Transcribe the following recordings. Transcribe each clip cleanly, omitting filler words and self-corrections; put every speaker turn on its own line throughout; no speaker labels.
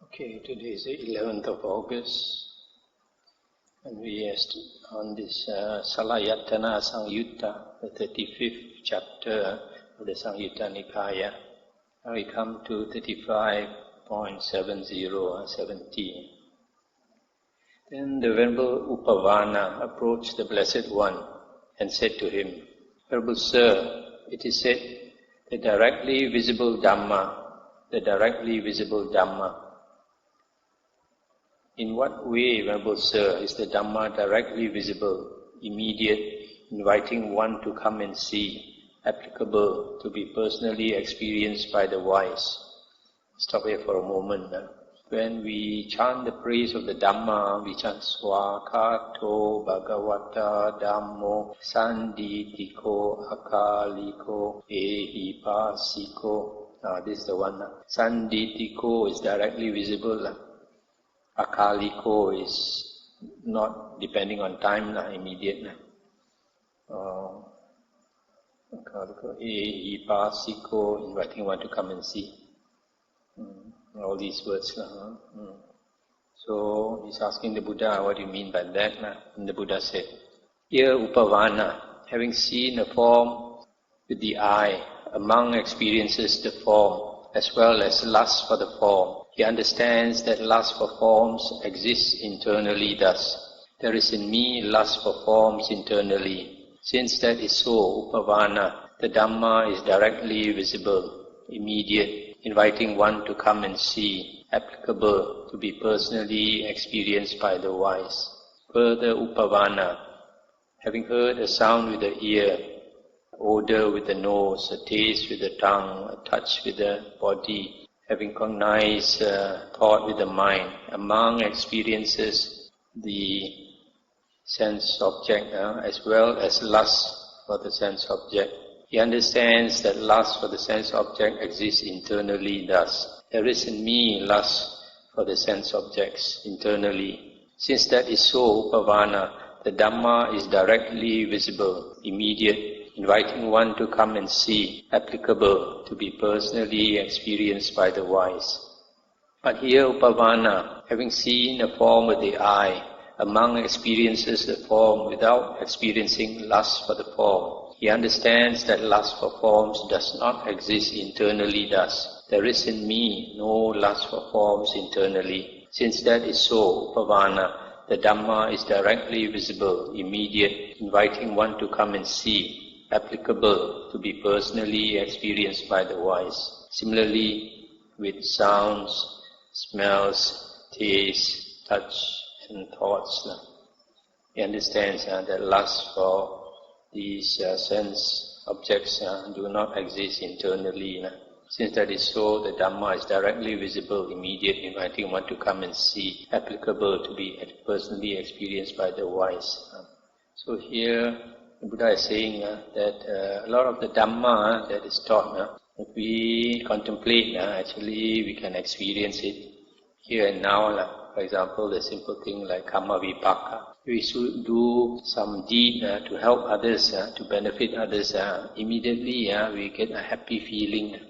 Okay, today is the 11th of August, and we are on this Salayatana Samyutta, the 35th chapter of the Samyutta Nikaya. Now we come to 35.70 or 70. Then the Venerable Upavana approached the Blessed One and said to him, Venerable Sir, it is said, the directly visible Dhamma, in what way, Venerable Sir, is the Dhamma directly visible, immediate, inviting one to come and see, applicable, to be personally experienced by the wise? Stop here for a moment. When we chant the praise of the Dhamma, we chant Swakato Bhagavata Dhammo Sanditiko Akaliko Ehipasiko. This is the one. Sanditiko is directly visible. Akaliko is not depending on time, immediate. Akaliko Ehipasiko, inviting one to come and see. All these words. So he's asking the Buddha, what do you mean by that? And the Buddha said, here Upavana, having seen a form with the eye, among experiences the form, as well as lust for the form, he understands that lust for forms exists internally thus. There is in me lust for forms internally. Since that is so, Upavana, the Dhamma is directly visible, immediate, inviting one to come and see, applicable, to be personally experienced by the wise. Further, Upavana, having heard a sound with the ear, odor with the nose, a taste with the tongue, a touch with the body, having cognized thought with the mind, among experiences the sense object, as well as lust for the sense object. He understands that lust for the sense object exists internally thus. There is in me lust for the sense objects internally. Since that is so, Upavana, the Dhamma is directly visible, immediate, inviting one to come and see, applicable, to be personally experienced by the wise. But here Upavana, having seen a form with the eye, among experiences the form without experiencing lust for the form, he understands that lust for forms does not exist internally thus. There is in me no lust for forms internally. Since that is so, Upavana, the Dhamma is directly visible, immediate, inviting one to come and see, applicable, to be personally experienced by the wise. Similarly, with sounds, smells, tastes, touch, and thoughts, he understands that lust for these sense objects do not exist internally. Since that is so, the Dhamma is directly visible, immediate, inviting one to come and see, applicable, to be personally experienced by the wise. So here, the Buddha is saying that a lot of the Dhamma that is taught, if we contemplate, actually we can experience it here and now. For example, the simple thing like karma vipaka. We should do some deed to help others, to benefit others. Immediately we get a happy feeling.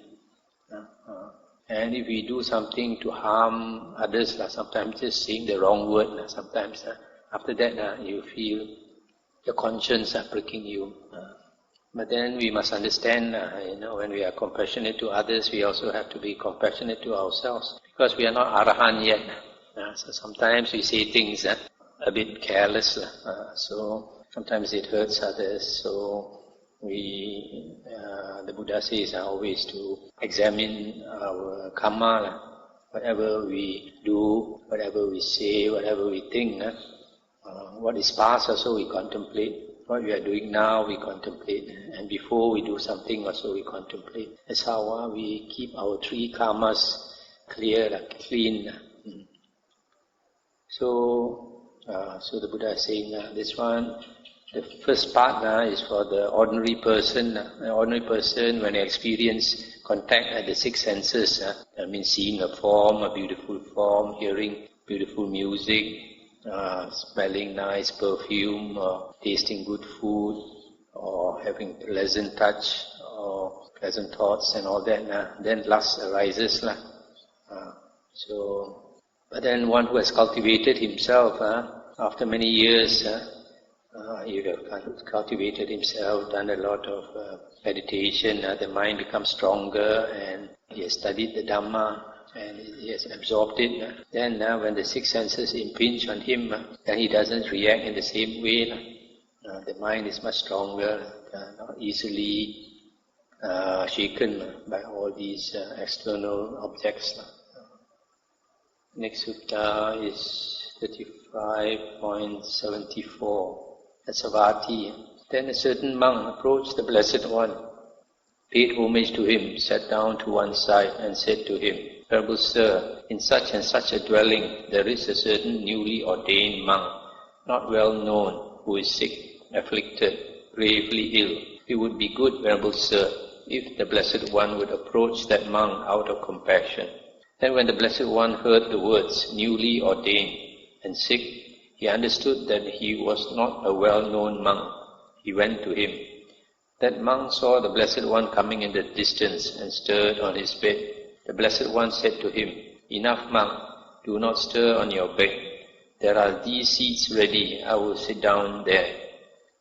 And if we do something to harm others, sometimes just saying the wrong word, sometimes after that you feel your conscience pricking you. But then we must understand, when we are compassionate to others, we also have to be compassionate to ourselves. Because we are not Arahant yet. So sometimes we say things a bit careless. So sometimes it hurts others. So the Buddha says always to examine our karma. Whatever we do, whatever we say, whatever we think. What is past also we contemplate. What we are doing now we contemplate. And before we do something also we contemplate. That's how we keep our three karmas clear, clean. So the Buddha is saying this one, the first part is for the ordinary person. The ordinary person, when they experience contact at the six senses, that means seeing a form, a beautiful form, hearing beautiful music, smelling nice perfume, or tasting good food, or having pleasant touch, or pleasant thoughts and all that, then lust arises. So But then one who has cultivated himself, after many years, he have cultivated himself, done a lot of meditation, the mind becomes stronger, and he has studied the Dhamma, and he has absorbed it. Then when the six senses impinge on him, then he doesn't react in the same way. The mind is much stronger, not easily shaken by all these external objects. Next sutta is 35.74. That's Savatthi. Then a certain monk approached the Blessed One, paid homage to him, sat down to one side and said to him, Venerable Sir, in such and such a dwelling there is a certain newly ordained monk, not well known, who is sick, afflicted, gravely ill. It would be good, Venerable Sir, if the Blessed One would approach that monk out of compassion. Then when the Blessed One heard the words, newly ordained and sick, he understood that he was not a well-known monk. He went to him. That monk saw the Blessed One coming in the distance and stirred on his bed. The Blessed One said to him, Enough, monk, do not stir on your bed. There are these seats ready, I will sit down there.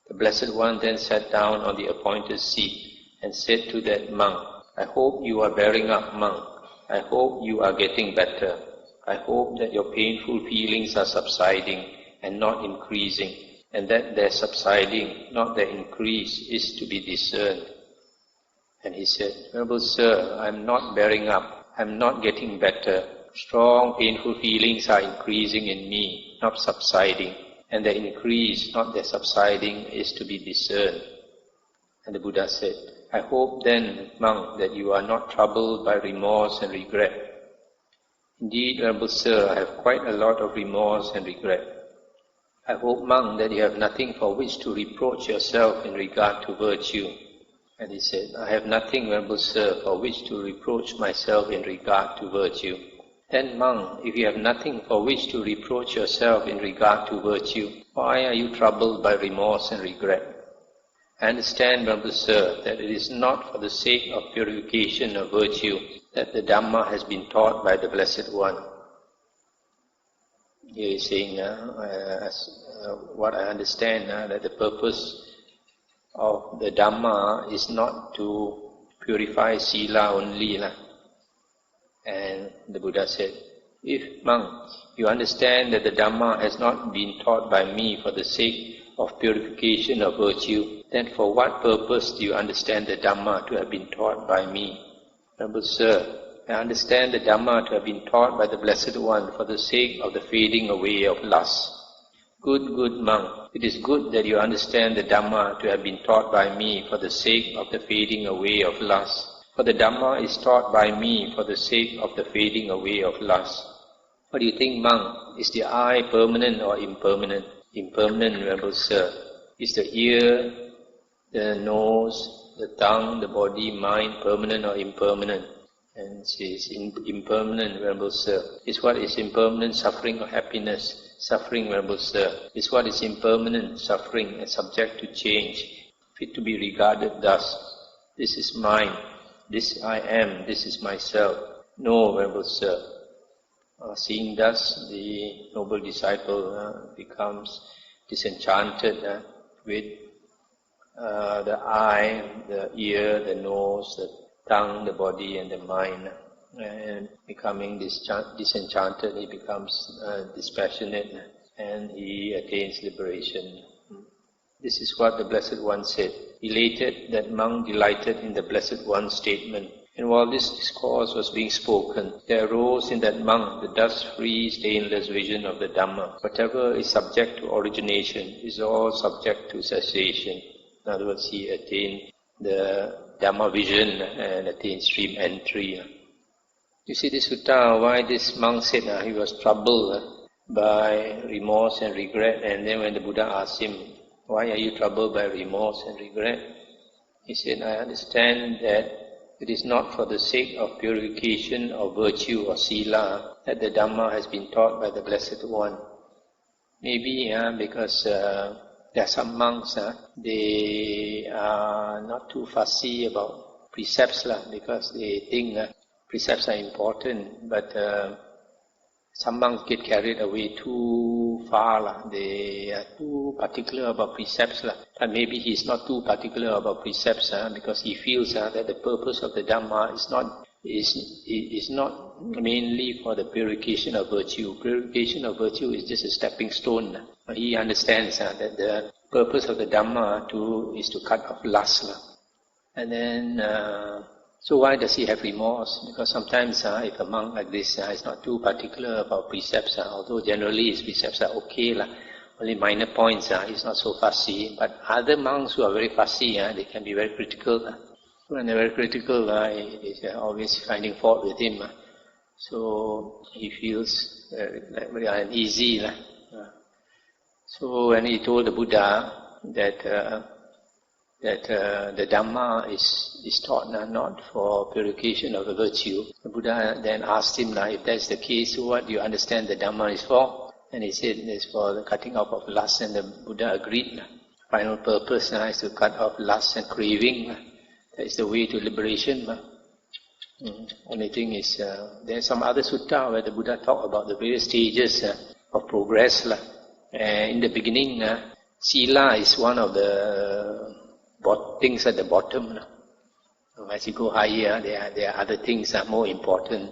The Blessed One then sat down on the appointed seat and said to that monk, I hope you are bearing up, monk. I hope you are getting better. I hope that your painful feelings are subsiding and not increasing, and that their subsiding, not their increase, is to be discerned. And he said, Venerable Sir, I am not bearing up, I am not getting better. Strong, painful feelings are increasing in me, not subsiding, and their increase, not their subsiding, is to be discerned. And the Buddha said, I hope then, monk, that you are not troubled by remorse and regret. Indeed, Venerable Sir, I have quite a lot of remorse and regret. I hope, monk, that you have nothing for which to reproach yourself in regard to virtue. And he said, I have nothing, Venerable Sir, for which to reproach myself in regard to virtue. Then, monk, if you have nothing for which to reproach yourself in regard to virtue, why are you troubled by remorse and regret? I understand, Venerable Sir, that it is not for the sake of purification of virtue that the Dhamma has been taught by the Blessed One. Here he is saying, what I understand, that the purpose of the Dhamma is not to purify sila only. And the Buddha said, if, monk, you understand that the Dhamma has not been taught by me for the sake of purification of virtue, then for what purpose do you understand the Dhamma to have been taught by me? Venerable Sir, I understand the Dhamma to have been taught by the Blessed One for the sake of the fading away of lust. Good, good monk, it is good that you understand the Dhamma to have been taught by me for the sake of the fading away of lust. For the Dhamma is taught by me for the sake of the fading away of lust. What do you think, monk? Is the eye permanent or impermanent? Impermanent, Venerable Sir. Is the ear, the nose, the tongue, the body, mind permanent or impermanent? And says, impermanent, Venerable Sir. Is what is impermanent suffering or happiness? Suffering, Venerable Sir. Is what is impermanent suffering and subject to change, fit to be regarded thus? This is mine, this I am, this is myself. No, Venerable Sir. Seeing thus, the noble disciple becomes disenchanted with the eye, the ear, the nose, the tongue, the body and the mind. And becoming disenchanted, he becomes dispassionate and he attains liberation. This is what the Blessed One said. Elated, that monk delighted in the Blessed One's statement. And while this discourse was being spoken, there arose in that monk the dust-free, stainless vision of the Dhamma. Whatever is subject to origination is all subject to cessation. In other words, he attained the Dhamma vision and attained stream entry. You see this sutta, why this monk said he was troubled by remorse and regret. And then when the Buddha asked him, why are you troubled by remorse and regret? He said, I understand that it is not for the sake of purification of virtue or sila that the Dhamma has been taught by the Blessed One. Maybe because there are some monks, they are not too fussy about precepts because they think precepts are important, but some monks get carried away too far. They are too particular about precepts. But maybe he's not too particular about precepts because he feels that the purpose of the Dhamma is not mainly for the purification of virtue. Purification of virtue is just a stepping stone. He understands that the purpose of the Dhamma is to cut off lust. And then, so why does he have remorse? Because sometimes if a monk like this is not too particular about precepts, although generally his precepts are okay, only minor points, he's not so fussy. But other monks who are very fussy, they can be very critical. When they're very critical, they're always finding fault with him. So he feels very uneasy. So when he told the Buddha that the Dhamma is taught not for purification of the virtue, the Buddha then asked him, if that's the case, so what do you understand the Dhamma is for? And he said it's for the cutting off of lust, and the Buddha agreed. Final purpose is to cut off lust and craving. That is the way to liberation. Only thing is, there's some other sutta where the Buddha talked about the various stages of progress. In the beginning, sila is one of the things at the bottom. As you go higher, there are other things that are more important.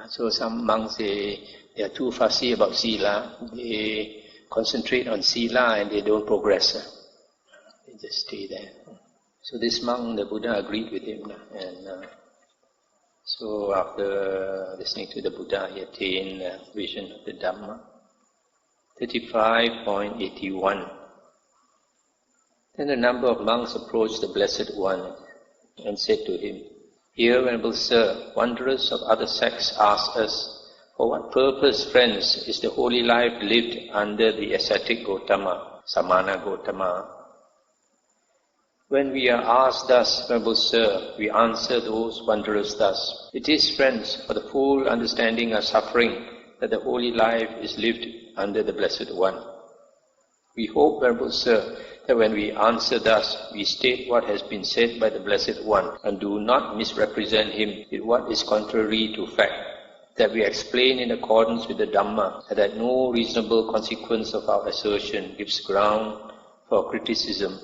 So some monks, they are too fussy about sila. They concentrate on sila and they don't progress. They just stay there. So this monk, the Buddha agreed with him. And so after listening to the Buddha, he attained vision of the Dhamma. 35.81. Then a number of monks approached the Blessed One and said to him, "Here, Venerable Sir, wanderers of other sects ask us, for what purpose, friends, is the holy life lived under the ascetic Gotama, Samana Gotama?" When we are asked thus, Venerable Sir, we answer those wanderers thus: "It is, friends, for the full understanding of suffering that the holy life is lived under the Blessed One." We hope, Venerable Sir, that when we answer thus, we state what has been said by the Blessed One and do not misrepresent him with what is contrary to fact, that we explain in accordance with the Dhamma, and that no reasonable consequence of our assertion gives ground for criticism.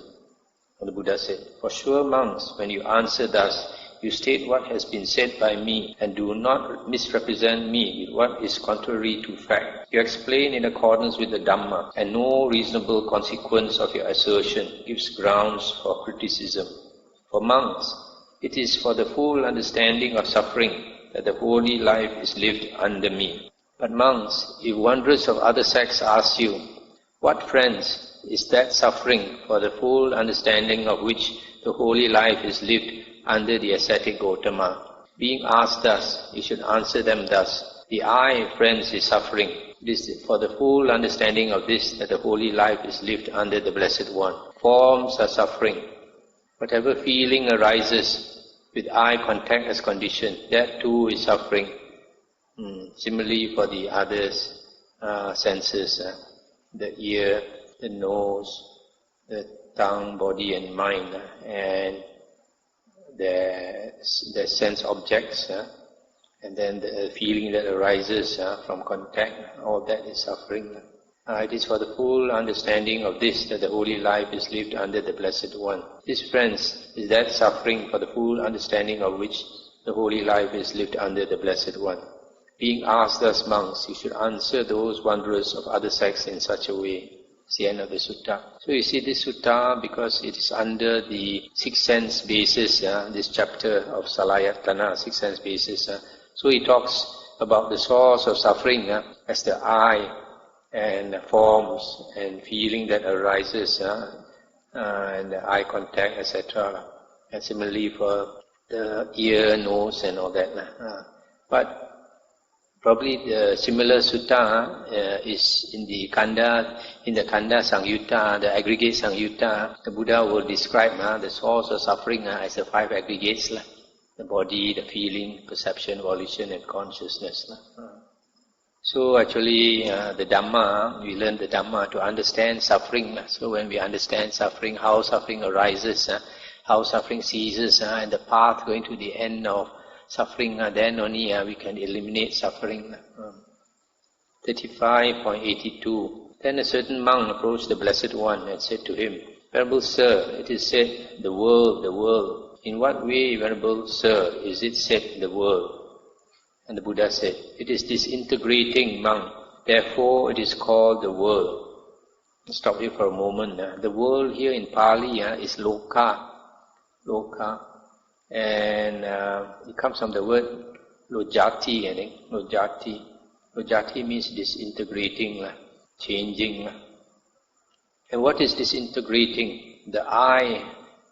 And the Buddha said, "For sure, monks, when you answer thus, you state what has been said by me and do not misrepresent me with what is contrary to fact. You explain in accordance with the Dhamma, and no reasonable consequence of your assertion gives grounds for criticism. For monks, it is for the full understanding of suffering that the holy life is lived under me. But monks, if wanderers of other sects ask you, what, friends, is that suffering for the full understanding of which the holy life is lived under the ascetic Gotama? Being asked thus, you should answer them thus: the I, friends, is suffering. It is for the full understanding of this that the holy life is lived under the Blessed One. Forms are suffering. Whatever feeling arises with eye contact as condition, that too is suffering. Similarly for the others, senses, the ear, the nose, the tongue, body and mind, and the sense objects, and then the feeling that arises from contact, all that is suffering. It is for the full understanding of this that the holy life is lived under the Blessed One. This, friends, is that suffering for the full understanding of which the holy life is lived under the Blessed One. Being asked thus, monks, you should answer those wanderers of other sects in such a way. It's the end of the sutta. So you see this sutta, because it is under the six sense basis, this chapter of Salayatana, six sense basis. So he talks about the source of suffering as the eye, and the forms and feeling that arises, and the eye contact, etc. And similarly for the ear, nose and all that. But probably the similar sutta is in the Kanda Samyutta, the aggregate Samyutta. The Buddha will describe the source of suffering as the five aggregates: the body, the feeling, perception, volition and consciousness. So actually the Dhamma, we learn the Dhamma to understand suffering. So when we understand suffering, how suffering arises, how suffering ceases, and the path going to the end of suffering, then only we can eliminate suffering. 35.82. Then a certain monk approached the Blessed One and said to him, Venerable Sir, it is said, the world. In what way, Venerable Sir, is it said, the world? And the Buddha said, it is disintegrating, monk, therefore it is called the world. Stop here for a moment. The world here in Pali is loka. And it comes from the word lojati, I think. Lojati means disintegrating, changing. And what is disintegrating? The I,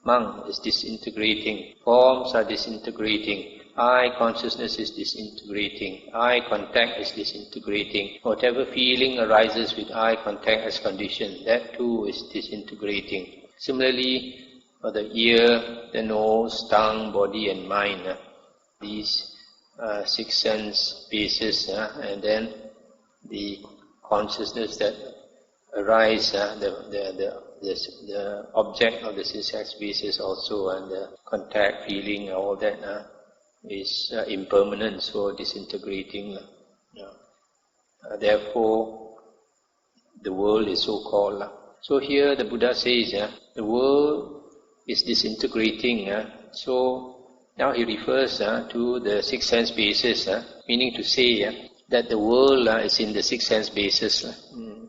monk, is disintegrating. Forms are disintegrating. I consciousness is disintegrating. Eye contact is disintegrating. Whatever feeling arises with eye contact as condition, that too is disintegrating. Similarly, for the ear, the nose, tongue, body and mind, these 6 sense bases, and then the consciousness that arise, the object of the 6 sense bases also, and the contact, feeling, all that is impermanent, so disintegrating. Therefore, the world is so called. So here the Buddha says, the world is disintegrating. So now he refers to the 6 sense bases, meaning to say that the world is in the 6 sense bases.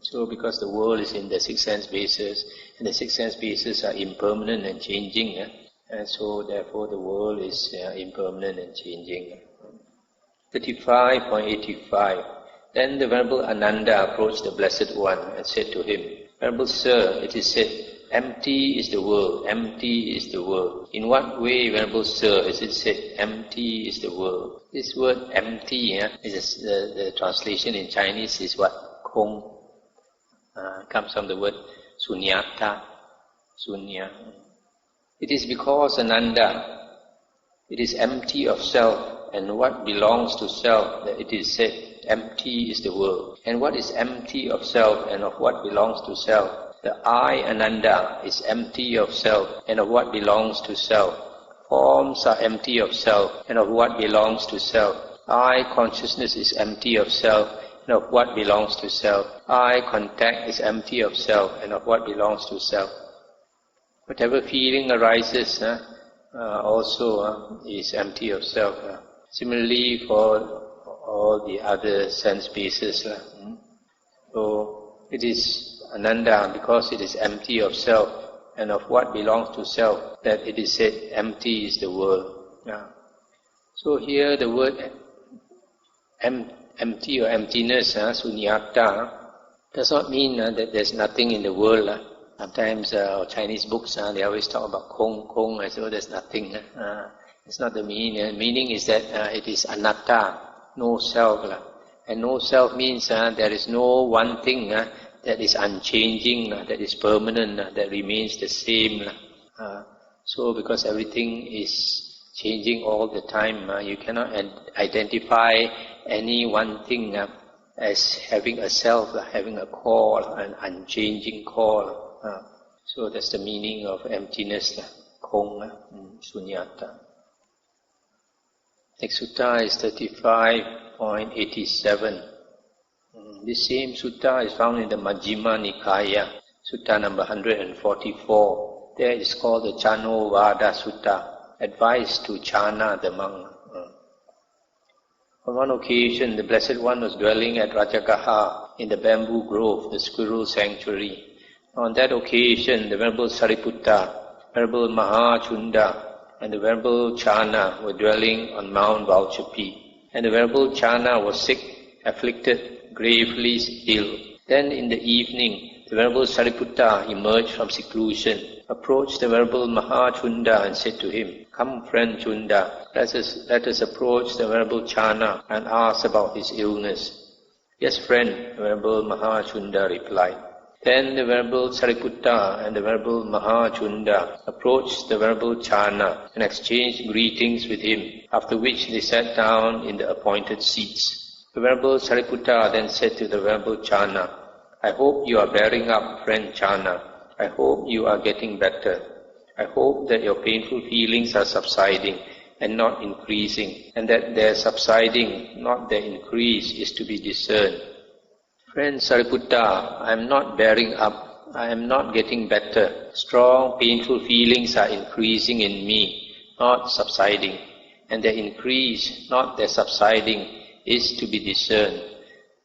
So because the world is in the 6 sense bases, and the 6 sense bases are impermanent and changing, and so therefore the world is impermanent and changing. 35.85. Then the Venerable Ananda approached the Blessed One and said to him, Venerable Sir, it is said, empty is the world, empty is the world. In what way, Venerable Sir, is it said, empty is the world? This word empty, is the translation in Chinese is what? Kong. Comes from the word sunyata, sunya. It is because, Ananda, it is empty of self and what belongs to self that it is said, empty is the world. And what is empty of self and of what belongs to self? The I, Ananda, is empty of self and of what belongs to self. Forms are empty of self and of what belongs to self. I, consciousness, is empty of self and of what belongs to self. I, contact, is empty of self and of what belongs to self. Whatever feeling arises also is empty of self. Similarly for all the other sense bases. So it is Ananda because it is empty of self and of what belongs to self that it is said empty is the world. So here the word empty or emptiness, sunyata, does not mean that there's nothing in the world. Sometimes Chinese books, they always talk about kong, as though there's nothing. It's not the meaning. Meaning is that it is anatta, no self. And no self means there is no one thing that is unchanging, that is permanent, that remains the same. So because everything is changing all the time, you cannot identify any one thing as having a self, having a core, an unchanging core. So that's the meaning of emptiness, kong, sunyata. Next sutta is 35.87. This same sutta is found in the Majjhima Nikaya, sutta number 144. There it is called the Chano Vada Sutta, advice to Chana the monk. On one occasion, the Blessed One was dwelling at Rajagaha in the bamboo grove, the squirrel sanctuary. On that occasion, the Venerable Sariputta, Venerable Mahachunda, and the Venerable Chana were dwelling on Mount Valchapi. And the Venerable Chana was sick, afflicted, gravely ill. Then in the evening, the Venerable Sariputta emerged from seclusion, approached the Venerable Mahachunda and said to him, Come, friend Chunda, let us approach the Venerable Chana and ask about his illness. Yes, friend, the Venerable Mahachunda replied. Then the Venerable Sariputta and the Venerable Mahachunda approached the Venerable Chana and exchanged greetings with him, after which they sat down in the appointed seats. The Venerable Sariputta then said to the Venerable Chana, I hope you are bearing up, friend Chana. I hope you are getting better. I hope that your painful feelings are subsiding and not increasing, and that their subsiding, not their increase, is to be discerned. Friend Sariputta, I am not bearing up. I am not getting better. Strong, painful feelings are increasing in me, not subsiding. And their increase, not their subsiding, is to be discerned.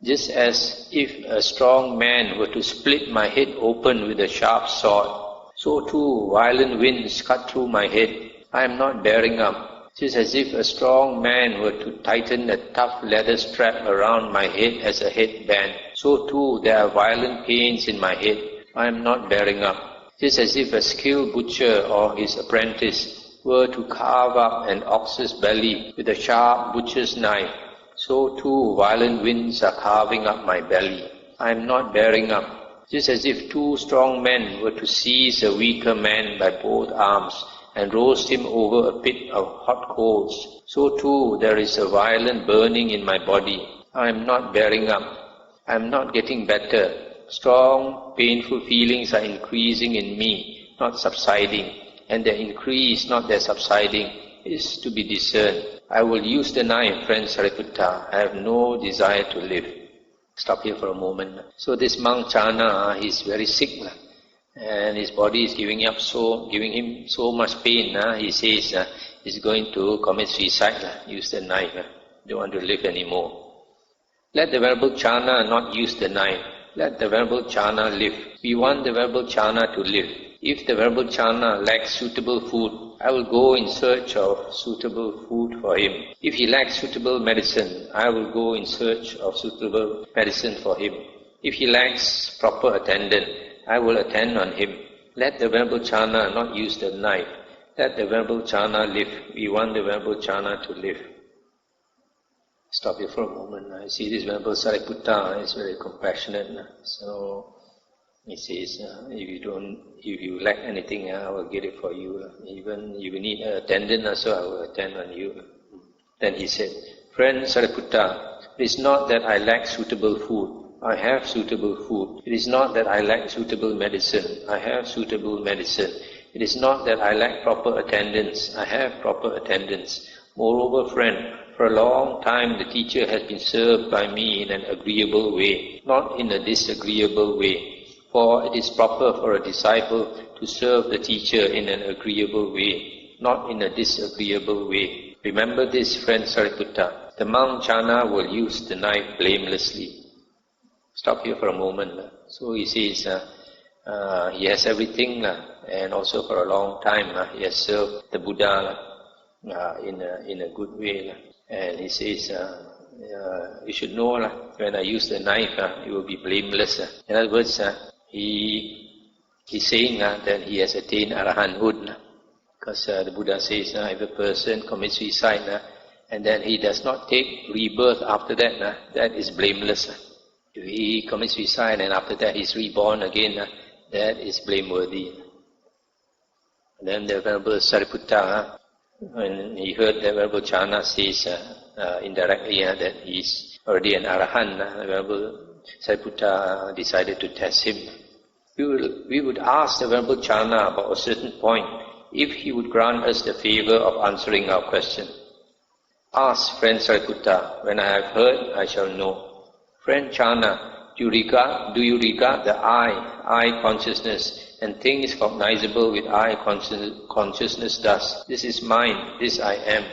Just as if a strong man were to split my head open with a sharp sword, so too violent winds cut through my head. I am not bearing up. Just as if a strong man were to tighten a tough leather strap around my head as a headband, so too there are violent pains in my head. I am not bearing up. Just as if a skilled butcher or his apprentice were to carve up an ox's belly with a sharp butcher's knife, so too violent winds are carving up my belly. I am not bearing up. Just as if two strong men were to seize a weaker man by both arms and roast him over a pit of hot coals, so too there is a violent burning in my body. I am not bearing up. I am not getting better. Strong, painful feelings are increasing in me, not subsiding, and their increase, not their subsiding, is to be discerned. I will use the knife, friend Sariputta. I have no desire to live. Stop here for a moment. So this monk Chana, he's very sick, and his body is giving him so much pain. He says he's going to commit suicide. Use the knife. Don't want to live anymore. Let the Venerable Chana not use the knife. Let the Venerable Chana live. We want the Venerable Chana to live. If the Venerable Chana lacks suitable food, I will go in search of suitable food for him. If he lacks suitable medicine, I will go in search of suitable medicine for him. If he lacks proper attendant, I will attend on him. Let the Venerable Chana not use the knife. Let the Venerable Chana live. We want the Venerable Chana to live. Stop here for a moment. I see this Venerable Sariputta is very compassionate. So he says, if you lack anything, I will get it for you. Even if you need an attendant also, I will attend on you. Then he said, Friend Sariputta, it is not that I lack suitable food. I have suitable food. It is not that I lack suitable medicine. I have suitable medicine. It is not that I lack proper attendance. I have proper attendance. Moreover, friend, for a long time the teacher has been served by me in an agreeable way, not in a disagreeable way. For it is proper for a disciple to serve the teacher in an agreeable way, not in a disagreeable way. Remember this, friend Sariputta. The monk Chana will use the knife blamelessly. Stop here for a moment. So he says, he has everything, and also for a long time he has served the Buddha in a good way. And he says, you should know, when I use the knife, it will be blameless. In other words, he's saying that he has attained arahanthood, because the Buddha says if a person commits suicide and then he does not take rebirth after that, that is blameless. If he commits suicide and after that he's reborn again, that is blameworthy. And then the Venerable Sariputta, when he heard the Venerable Chana says indirectly that he's already an arahant, the Venerable Sariputta decided to test him. We would ask the Venerable Chana about a certain point if he would grant us the favor of answering our question. Ask, friend Sariputta. When I have heard, I shall know. Friend Chana, do you regard the I consciousness, and things cognizable with I consciousness thus? This is mine, this I am,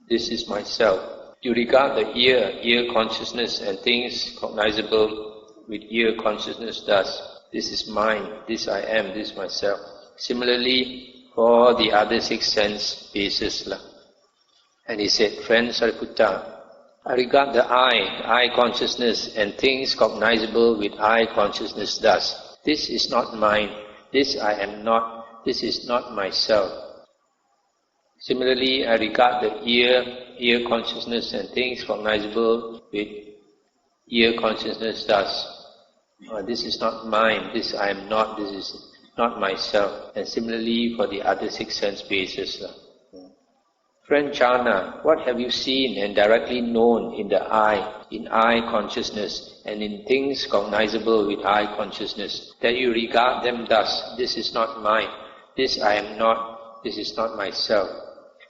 this is myself. Do you regard the ear consciousness, and things cognizable with ear consciousness thus? This is mine, this I am, this myself. Similarly, for the other 6 sense bases. And he said, Friend Sariputta, I regard the I consciousness, and things cognizable with I consciousness thus. This is not mine, this I am not, this is not myself. Similarly, I regard the ear consciousness, and things cognizable with ear consciousness thus. This is not mine, this I am not, this is not myself. And similarly for the other 6 sense bases. Friend Chana, what have you seen and directly known in the in I consciousness, and in things cognizable with I consciousness, that you regard them thus? This is not mine, this I am not, this is not myself.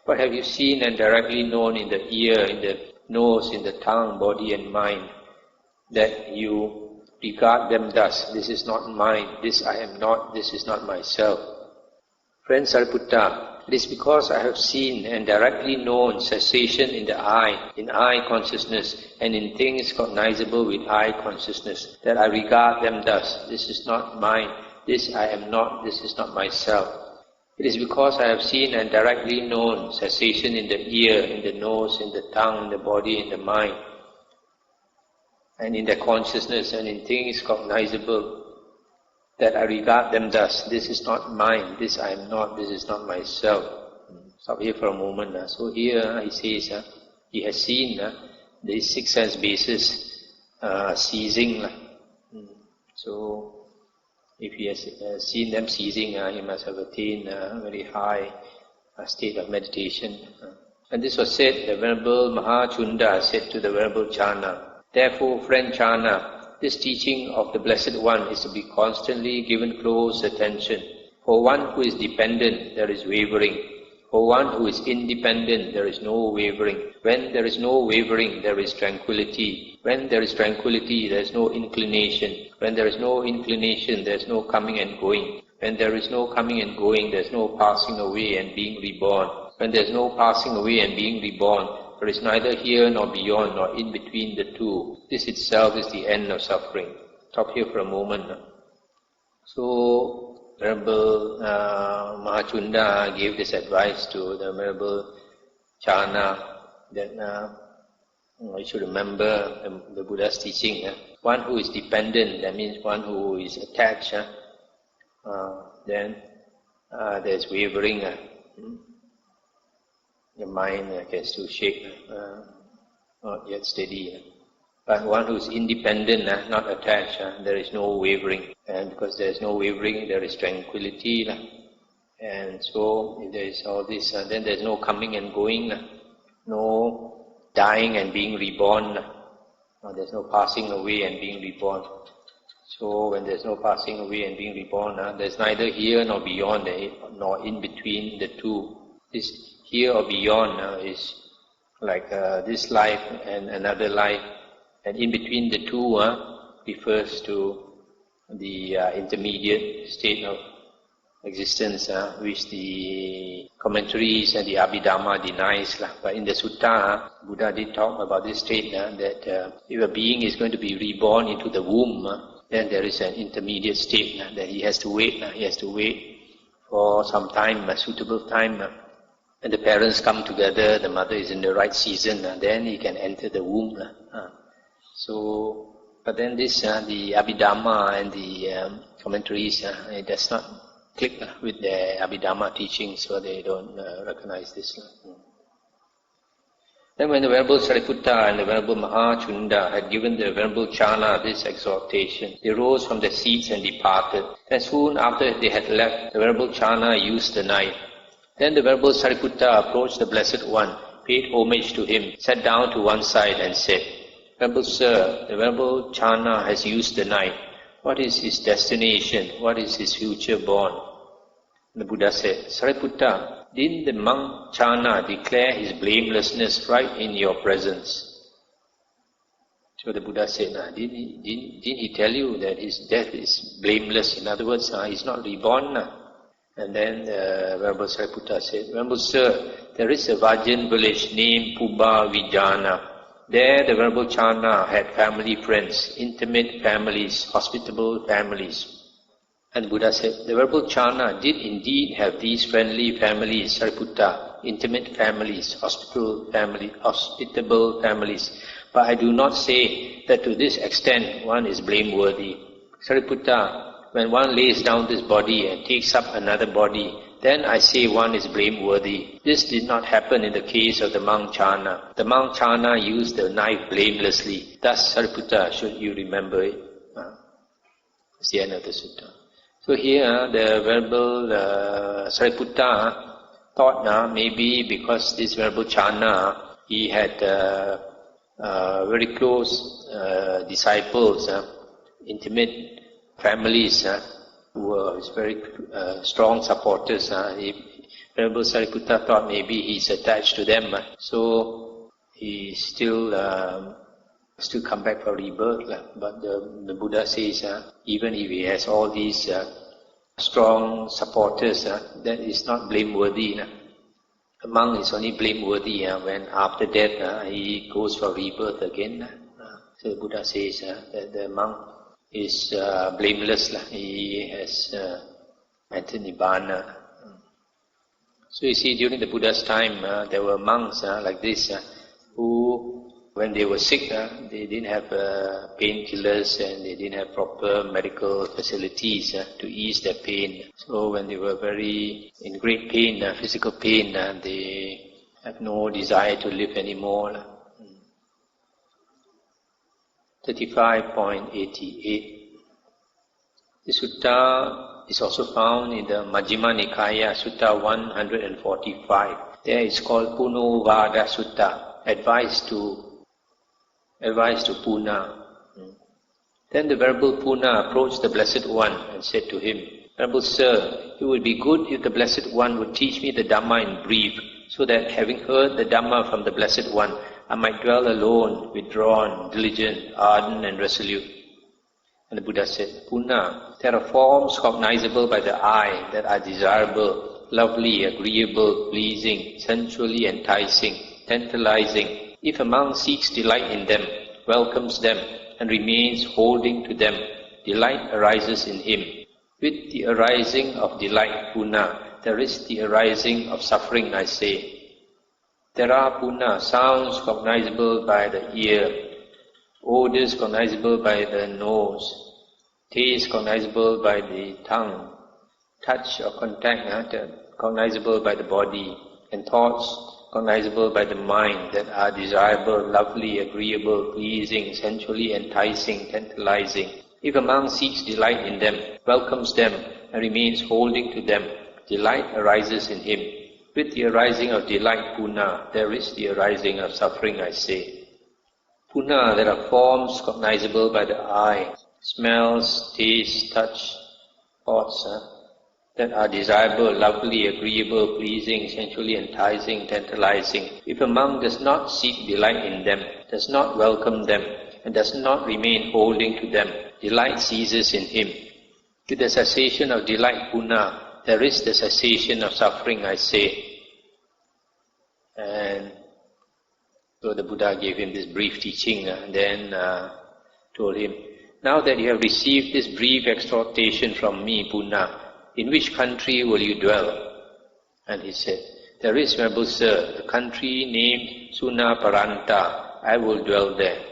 What have you seen and directly known in the ear, in the nose, in the tongue, body and mind, that you regard them thus. This is not mine, this I am not, this is not myself. Friend Sariputta, it is because I have seen and directly known cessation in the in eye consciousness, and in things cognizable with eye consciousness, that I regard them thus. This is not mine, this I am not, this is not myself. It is because I have seen and directly known cessation in the ear, in the nose, in the tongue, in the body, in the mind, and in the consciousness, and in things cognizable, that I regard them thus. This is not mine, this I am not, this is not myself. Stop here for a moment. So here he says he has seen these 6 sense bases ceasing. So if he has seen them ceasing, he must have attained a very high state of meditation. And this was said, the Venerable Mahachunda said to the Venerable Chana, therefore, friend Chana, this teaching of the Blessed One is to be constantly given close attention. For one who is dependent, there is wavering. For one who is independent, there is no wavering. When there is no wavering, there is tranquility. When there is tranquility, there is no inclination. When there is no inclination, there is no coming and going. When there is no coming and going, there is no passing away and being reborn. When there is no passing away and being reborn, there is neither here nor beyond nor in between the two. This itself is the end of suffering. Stop here for a moment. So, Venerable Mahachunda gave this advice to the Venerable Chana that we should remember the Buddha's teaching. One who is dependent, that means one who is attached, then there is wavering. The mind can still shake, not yet steady. But one who is independent, not attached, there is no wavering. And because there is no wavering, there is tranquility. And so, if there is all this, then there is no coming and going, no dying and being reborn. There is no passing away and being reborn. So, when there is no passing away and being reborn, there is neither here nor beyond, nor in between the two. This here or beyond is like this life and another life, and in between the two refers to the intermediate state of existence, which the commentaries and the Abhidhamma denies. But in the Sutta, Buddha did talk about this state, that if a being is going to be reborn into the womb, then there is an intermediate state that he has to wait. He has to wait for some time, a suitable time. When the parents come together, the mother is in the right season, then he can enter the womb. So, but then this, the Abhidhamma and the commentaries, it does not click with the Abhidhamma teaching, so they don't recognize this. Then when the Venerable Sariputta and the Venerable Mahachunda had given the Venerable Chana this exhortation, they rose from their seats and departed. And soon after they had left, the Venerable Chana used the knife. Then the Venerable Sariputta approached the Blessed One, paid homage to him, sat down to one side and said, Venerable Sir, the Venerable Chana has used the knife. What is his destination? What is his future born? The Buddha said, Sariputta, didn't the monk Chana declare his blamelessness right in your presence? So the Buddha said, didn't he tell you that his death is blameless? In other words, he's not reborn. And then the Venerable Sariputta said, Venerable Sir, there is a Vajjan village named Puba Vijana. There the Venerable Chana had family friends, intimate families, hospitable families. And the Buddha said, the Venerable Chana did indeed have these friendly families, Sariputta, intimate families, hospitable families. But I do not say that to this extent one is blameworthy. Sariputta, when one lays down this body and takes up another body, then I say one is blameworthy. This did not happen in the case of the monk Chana. The monk Chana used the knife blamelessly. Thus, Sariputta, should you remember it? It's the end of the sutta. So here, the Venerable Sariputta thought maybe because this Venerable Chana, he had very close disciples, intimate families who were very strong supporters. Venerable Sariputta thought maybe he's attached to them, so he still still come back for rebirth. But the Buddha says, even if he has all these strong supporters, that is not blameworthy. A monk is only blameworthy when after death he goes for rebirth again. So the Buddha says that the monk is blameless. He has entered Nibbana. So you see, during the Buddha's time, there were monks like this who, when they were sick, they didn't have painkillers and they didn't have proper medical facilities to ease their pain. So when they were in great pain, physical pain, they have no desire to live anymore. 35.88. This sutta is also found in the Majjhima Nikaya, Sutta 145. There it's called Punovada Sutta, advice to Puna. Then the Venerable Puna approached the Blessed One and said to him, Venerable Sir, it would be good if the Blessed One would teach me the Dhamma in brief, so that having heard the Dhamma from the Blessed One, I might dwell alone, withdrawn, diligent, ardent and resolute. And the Buddha said, Puna, there are forms cognizable by the eye that are desirable, lovely, agreeable, pleasing, sensually enticing, tantalizing. If a monk seeks delight in them, welcomes them, and remains holding to them, delight arises in him. With the arising of delight, Puna, there is the arising of suffering, I say. There are, Puna, sounds cognizable by the ear, odors cognizable by the nose, taste cognizable by the tongue, touch or contact cognizable by the body, and thoughts cognizable by the mind that are desirable, lovely, agreeable, pleasing, sensually enticing, tantalizing. If a monk seeks delight in them, welcomes them, and remains holding to them, delight arises in him. With the arising of delight, Puna, there is the arising of suffering, I say. Puna, there are forms cognizable by the eye, smells, taste, touch, thoughts, that are desirable, lovely, agreeable, pleasing, sensually enticing, tantalizing. If a monk does not seek delight in them, does not welcome them, and does not remain holding to them, delight ceases in him. With the cessation of delight, Puna, there is the cessation of suffering, I say. And so the Buddha gave him this brief teaching and then told him, now that you have received this brief exhortation from me, Puna, in which country will you dwell? And he said, there is, Venerable Sir, a country named Sunaparanta. I will dwell there.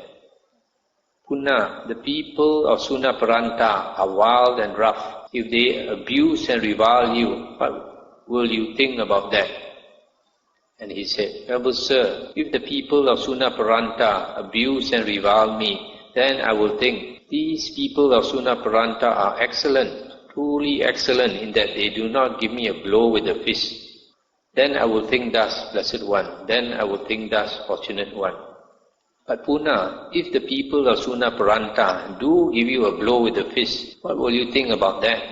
Puna, the people of Sunaparanta are wild and rough. If they abuse and revile you, what will you think about that? And he said, Venerable Sir, if the people of Sunaparanta abuse and revile me, then I will think, these people of Sunaparanta are excellent, truly excellent in that they do not give me a blow with a fist. Then I will think thus, Blessed One. Then I will think thus, Fortunate One. But Puna, if the people of Sunaparanta do give you a blow with a fist, what will you think about that?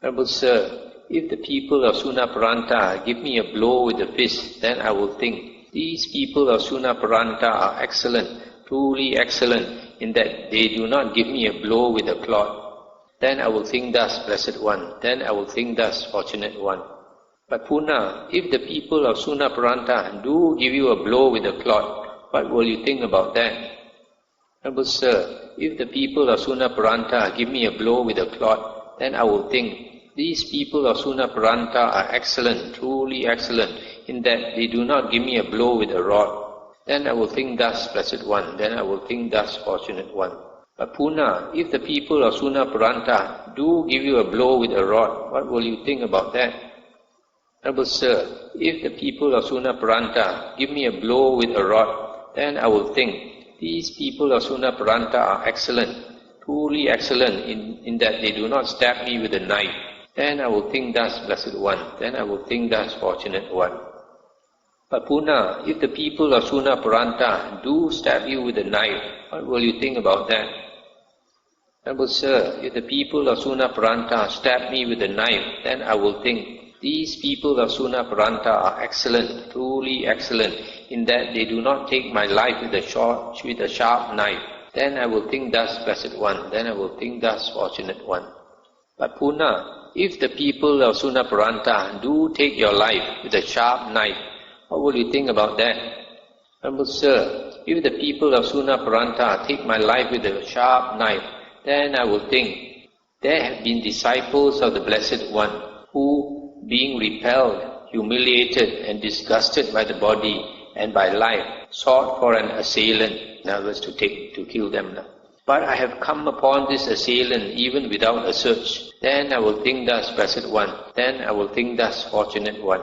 Venerable Sir, if the people of Sunaparanta give me a blow with a fist, then I will think, these people of Sunaparanta are excellent, truly excellent, in that they do not give me a blow with a clod. Then I will think thus, Blessed One. Then I will think thus, Fortunate One. But Puna, if the people of Sunaparanta do give you a blow with a clod, what will you think about that? Venerable Sir, if the people of Sunaparanta give me a blow with a clod, then I will think, these people of Sunaparanta are excellent, truly excellent, in that they do not give me a blow with a rod. Then I will think thus, Blessed One. Then I will think thus, Fortunate One. But Puna, if the people of Sunaparanta do give you a blow with a rod, what will you think about that? Venerable Sir, if the people of Sunaparanta give me a blow with a rod, then I will think, these people of Sunaparanta are excellent, truly excellent, in that they do not stab me with a knife. Then I will think thus, Blessed One. Then I will think thus, Fortunate One. But Puna, if the people of Sunaparanta do stab you with a knife, what will you think about that? Venerable Sir, if the people of Sunaparanta stab me with a knife, then I will think, These people of Sunaparanta are excellent, truly excellent, in that they do not take my life with a sharp knife. Then I will think thus, Blessed One. Then I will think thus, Fortunate One. But Puna, if the people of Sunaparanta do take your life with a sharp knife, what will you think about that? Venerable Sir, if the people of Sunaparanta take my life with a sharp knife, then I will think, there have been disciples of the Blessed One who, being repelled, humiliated and disgusted by the body and by life, sought for an assailant, in other words, to kill them. But I have come upon this assailant even without a search. Then I will think thus, Blessed One. Then I will think thus, Fortunate One.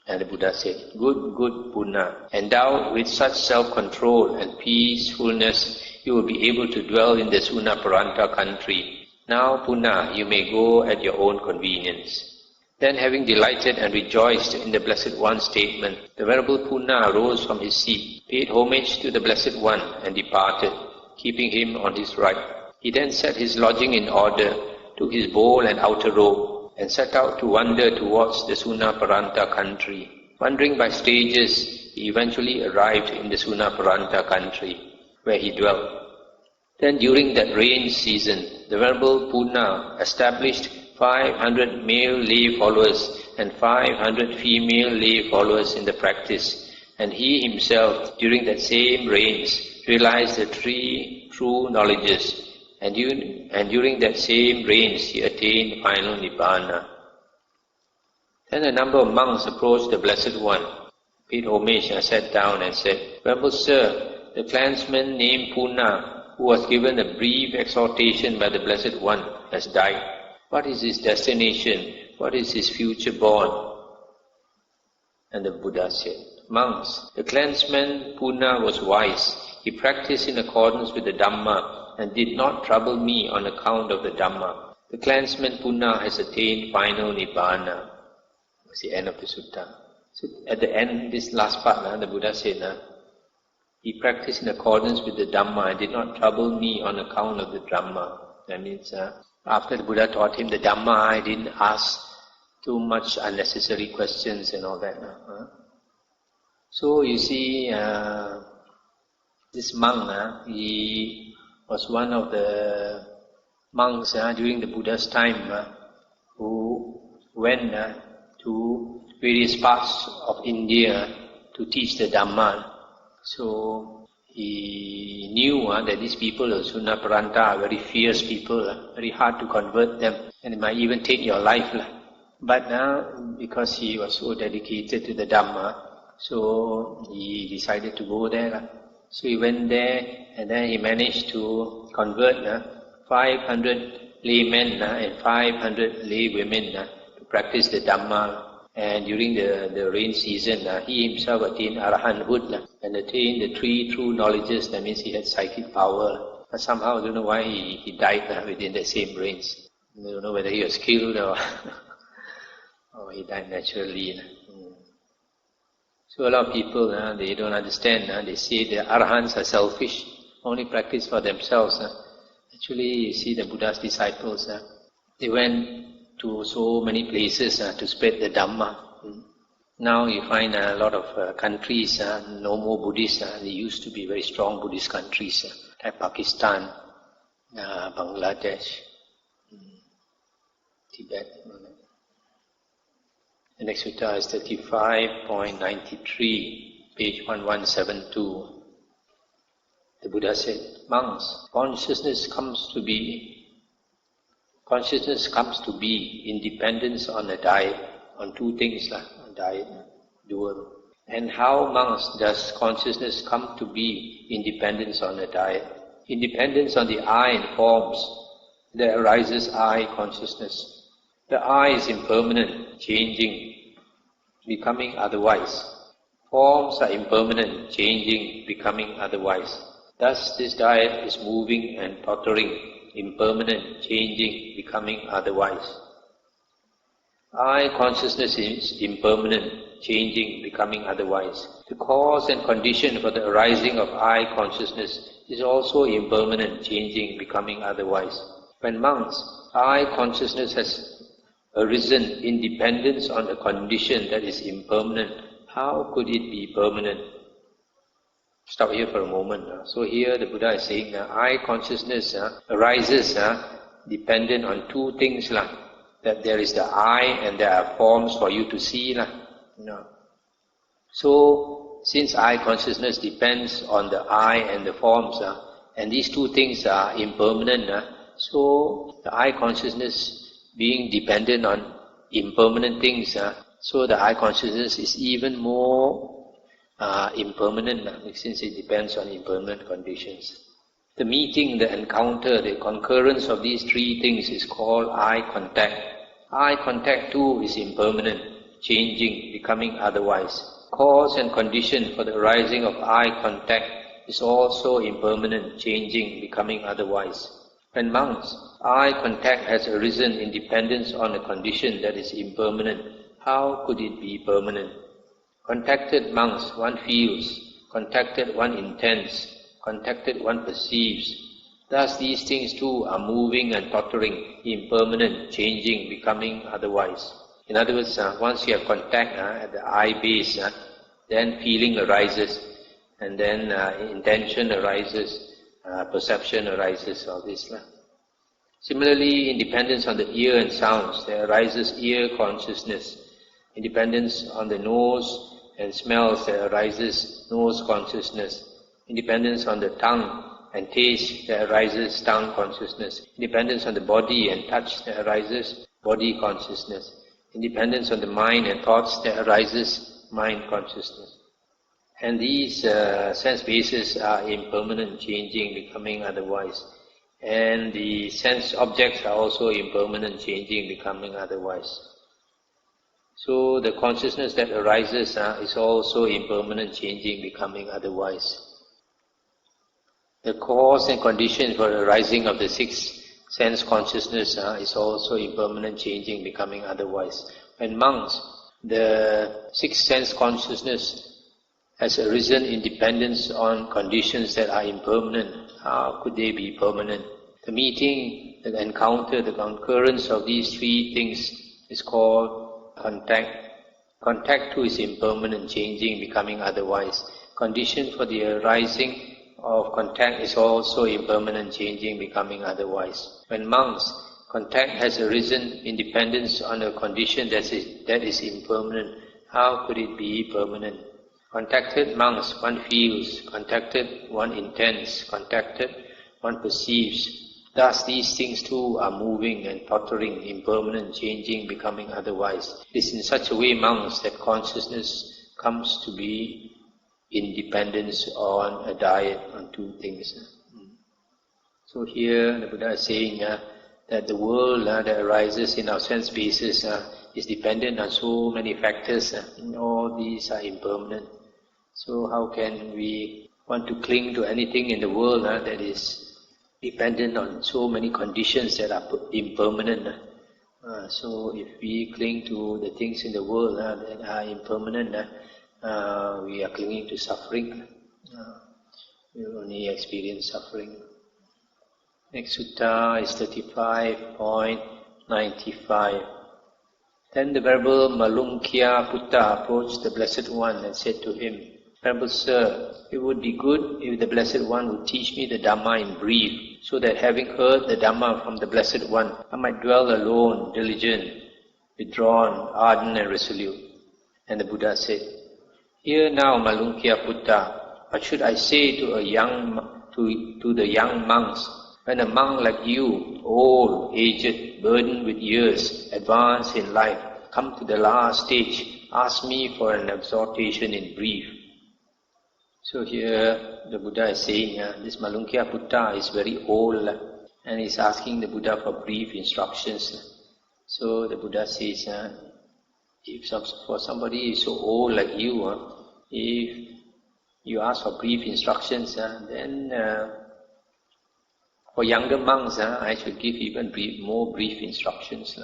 And the Buddha said, good Puna, endowed with such self-control and peacefulness, you will be able to dwell in the Sunaparanta country. Now, Puna, you may go at your own convenience. Then, having delighted and rejoiced in the Blessed One's statement, the Venerable Puna rose from his seat, paid homage to the Blessed One, and departed, keeping him on his right. He then set his lodging in order, took his bowl and outer robe, and set out to wander towards the Sunaparanta country. Wandering by stages, he eventually arrived in the Sunaparanta country, where he dwelt. Then during that rain season, the Venerable Puna established 500 male lay followers and 500 female lay followers in the practice, and he himself, during that same rains, realized the three true knowledges, and during that same rains he attained final Nibbana. Then a number of monks approached the Blessed One, paid homage and sat down and said, Venerable Sir, the clansman named Puna, who was given a brief exhortation by the Blessed One, has died. What is his destination? What is his future born? And the Buddha said, Monks, the clansman Puna was wise. He practiced in accordance with the Dhamma and did not trouble me on account of the Dhamma. The clansman Puna has attained final Nibbana. That's the end of the sutta. So at the end, this last part, the Buddha said, he practiced in accordance with the Dhamma and did not trouble me on account of the Dhamma. That means after the Buddha taught him the Dhamma, I didn't ask too much unnecessary questions and all that. So you see, this monk, he was one of the monks during the Buddha's time who went to various parts of India to teach the Dhamma. So he knew that these people of Sunaparanta are very fierce people, very hard to convert them, and they might even take your life. But because he was so dedicated to the Dhamma, so he decided to go there. So he went there, and then he managed to convert 500 laymen and 500 lay women to practice the Dhamma. And during the rain season, he himself attained arahanthood and attained the three true knowledges. That means he had psychic power. But somehow, I don't know why he died within the same rains. I don't know whether he was killed or, or he died naturally. So a lot of people, they don't understand. They say the arahants are selfish, only practice for themselves. Actually, you see the Buddha's disciples, they went to so many places to spread the Dhamma. Now you find a lot of countries, no more Buddhists. They used to be very strong Buddhist countries, like Pakistan, Bangladesh, Tibet. The next sutta is 35.93, page 1172. The Buddha said, Monks, consciousness comes to be in dependence on a diet, on two things, diet, dual. And how, monks, does consciousness come to be in dependence on a diet? In dependence on the I and forms, there arises I consciousness. The I is impermanent, changing, becoming otherwise. Forms are impermanent, changing, becoming otherwise. Thus this diet is moving and tottering, impermanent, changing, becoming otherwise. I consciousness is impermanent, changing, becoming otherwise. The cause and condition for the arising of I consciousness is also impermanent, changing, becoming otherwise. When monks, I consciousness has arisen in dependence on a condition that is impermanent, how could it be permanent? Stop here for a moment. So here the Buddha is saying I consciousness arises dependent on two things. That there is the I and there are forms for you to see. So since I consciousness depends on the I and the forms, and these two things are impermanent, so the I consciousness being dependent on impermanent things, so the I consciousness is even more impermanent since it depends on impermanent conditions. The meeting, the encounter, the concurrence of these three things is called eye contact. Eye contact too is impermanent, changing, becoming otherwise. Cause and condition for the arising of eye contact is also impermanent, changing, becoming otherwise. When monks, eye contact has arisen in dependence on a condition that is impermanent, how could it be permanent? Contacted monks, one feels, contacted one intends, contacted one perceives. Thus these things too are moving and tottering, impermanent, changing, becoming otherwise. In other words, once you have contact at the eye base, then feeling arises, and then intention arises, perception arises, all this. Similarly, in dependence on the ear and sounds, there arises ear consciousness. In dependence on the nose and smells, there arises nose consciousness. In dependence on the tongue and taste, there arises tongue consciousness. In dependence on the body and touch, there arises body consciousness. In dependence on the mind and thoughts, there arises mind consciousness. And these sense bases are impermanent, changing, becoming otherwise. And the sense objects are also impermanent, changing, becoming otherwise. So the consciousness that arises is also impermanent, changing, becoming otherwise. The cause and condition for the arising of the sixth sense consciousness is also impermanent, changing, becoming otherwise. When monks, the sixth sense consciousness has arisen in dependence on conditions that are impermanent, how could they be permanent? The meeting, the encounter, the concurrence of these three things is called contact. Contact too is impermanent, changing, becoming otherwise. Condition for the arising of contact is also impermanent, changing, becoming otherwise. When monks, contact has arisen in dependence on a condition that is impermanent, how could it be permanent? Contacted monks, one feels, contacted one intends, contacted one perceives. Thus these things too are moving and tottering, impermanent, changing, becoming otherwise. It is in such a way, monks, that consciousness comes to be in dependence on a diet, on two things. So here the Buddha is saying that the world that arises in our sense bases is dependent on so many factors, and all these are impermanent. So how can we want to cling to anything in the world that is dependent on so many conditions that are impermanent? So if we cling to the things in the world that are impermanent, we are clinging to suffering. We will only experience suffering. Next sutta is 35.95. Then the Venerable Malunkhya Putta approached the Blessed One and said to him, Venerable Sir, it would be good if the Blessed One would teach me the Dhamma in brief, so that having heard the Dhamma from the Blessed One, I might dwell alone, diligent, withdrawn, ardent and resolute. And the Buddha said, Hear now, Malunkhya Putta, what should I say to the young monks? When a monk like you, old, aged, burdened with years, advanced in life, come to the last stage, ask me for an exhortation in brief. So here the Buddha is saying this Malunkhya Putta is very old and is asking the Buddha for brief instructions. So the Buddha says, if for somebody who is so old like you, if you ask for brief instructions, then for younger monks, I should give even more brief instructions.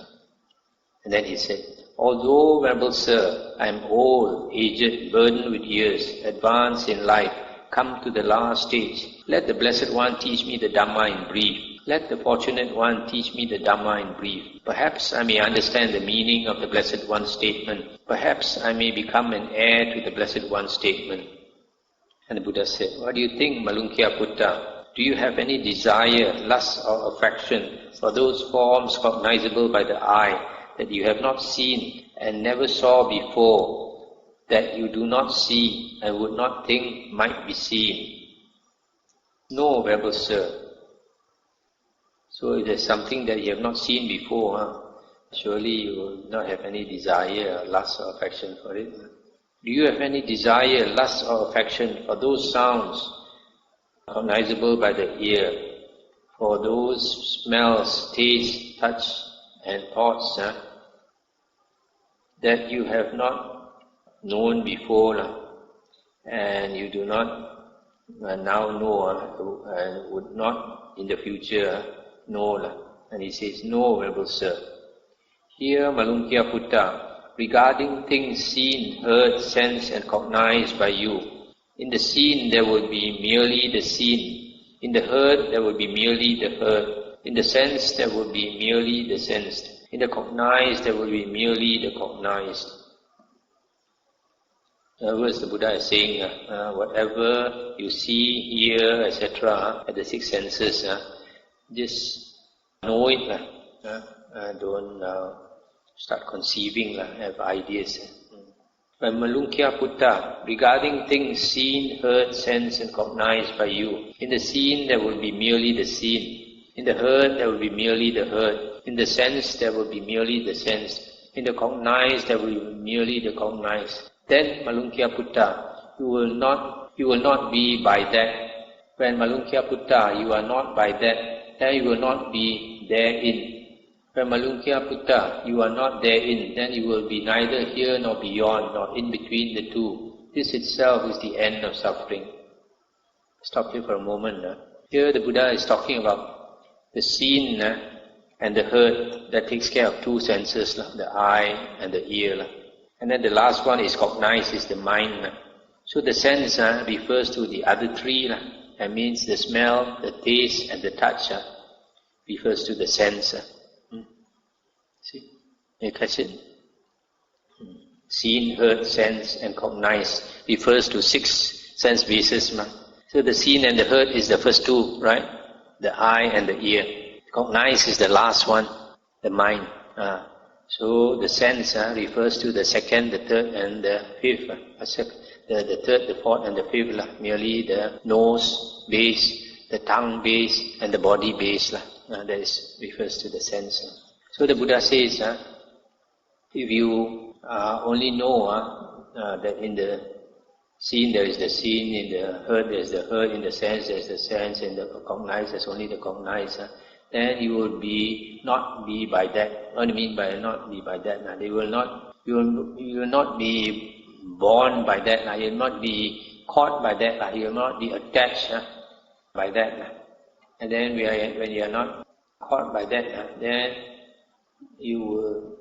And then he said, Although, Venerable Sir, I am old, aged, burdened with years, advanced in life, come to the last stage, let the Blessed One teach me the Dhamma in brief. Let the Fortunate One teach me the Dhamma in brief. Perhaps I may understand the meaning of the Blessed One's statement. Perhaps I may become an heir to the Blessed One's statement. And the Buddha said, what do you think, Malunkhya Putta? Do you have any desire, lust or affection for those forms cognizable by the eye that you have not seen and never saw before, that you do not see and would not think might be seen? No, Venerable Sir. So if there's something that you have not seen before, surely you will not have any desire, lust or affection for it. Do you have any desire, lust or affection for those sounds cognizable by the ear, for those smells, taste, touch and thoughts that you have not known before and you do not now know and would not in the future know? And he says, no, Venerable Sir. Here, Malunkhya Putta, regarding things seen, heard, sensed and cognized by you, in the seen there will be merely the seen, in the heard there will be merely the heard, in the sense there will be merely the sensed, in the cognized there will be merely the cognized. In other words, the Buddha is saying, whatever you see, hear, etc., at the six senses, just know it. Don't start conceiving, have ideas. When Malunkhya Putta, regarding things seen, heard, sensed and cognized by you, in the seen there will be merely the seen, in the heard there will be merely the heard, in the sense there will be merely the sensed, in the cognized there will be merely the cognized. Then Malunkhya Putta, you will not be by that. When Malunkhya Putta, you are not by that, then you will not be therein. When Malunkhya Putta, you are not therein, then you will be neither here nor beyond, nor in between the two. This itself is the end of suffering. Stop here for a moment. Here the Buddha is talking about the seen and the heard. That takes care of two senses, the eye and the ear. And then the last one is cognized, is the mind. So the sense refers to the other three. That means the smell, the taste and the touch refers to the sense. See? Any question? Seen, heard, sense and cognized refers to six sense bases. So the seen and the heard is the first two, right? The eye and the ear. Cognized is the last one, the mind. So the sense refers to the second, the third and the fifth. The third, the fourth and the fifth. Merely the nose base, the tongue base and the body base. That refers to the sense. So the Buddha says, if you only know that in the seen there is the seen, in the heard there is the heard, in the sense there is the sense, in the cognized there is only the cognized, then you will not be by that. What do you mean by not be by that? You will not be born by that. You will not be caught by that. You will not be attached by that. And then when you are not caught by that, then you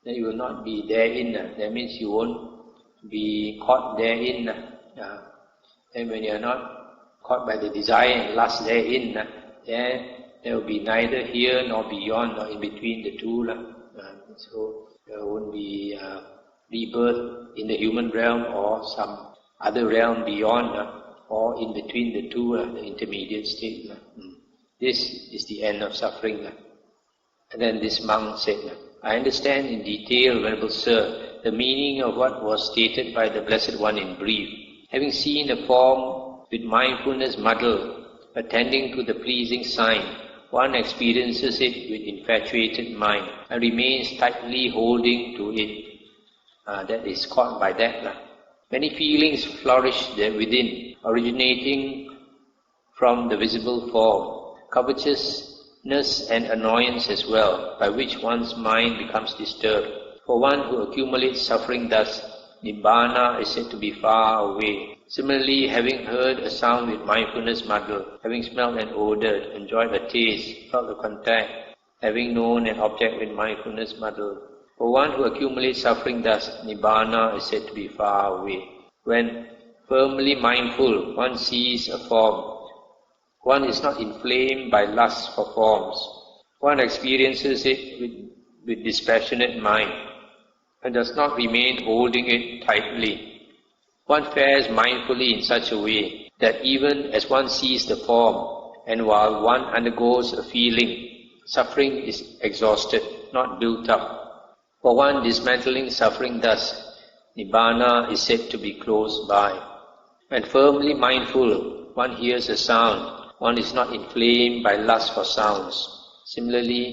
will not be therein. That means you won't be caught therein. And when you are not caught by the desire and lust therein, then there will be neither here nor beyond nor in between the two. So there won't be rebirth in the human realm or some other realm beyond or in between the two, the intermediate state. This is the end of suffering. And then this monk said, I understand in detail, Venerable Sir, the meaning of what was stated by the Blessed One in brief. Having seen a form with mindfulness muddled, attending to the pleasing sign, one experiences it with infatuated mind and remains tightly holding to it. That is caught by that. Many feelings flourish there within, originating from the visible form, covetousness and annoyance as well, by which one's mind becomes disturbed. For one who accumulates suffering thus, Nibbana is said to be far away. Similarly, having heard a sound with mindfulness muddled, having smelled an odor, enjoyed a taste, felt a contact, having known an object with mindfulness muddled. For one who accumulates suffering thus, Nibbana is said to be far away. When firmly mindful, one sees a form one is not inflamed by lust for forms. One experiences it with dispassionate mind and does not remain holding it tightly. One fares mindfully in such a way that even as one sees the form and while one undergoes a feeling, suffering is exhausted, not built up. For one dismantling suffering thus, Nibbana is said to be close by. When firmly mindful, one hears a sound, one is not inflamed by lust for sounds. Similarly,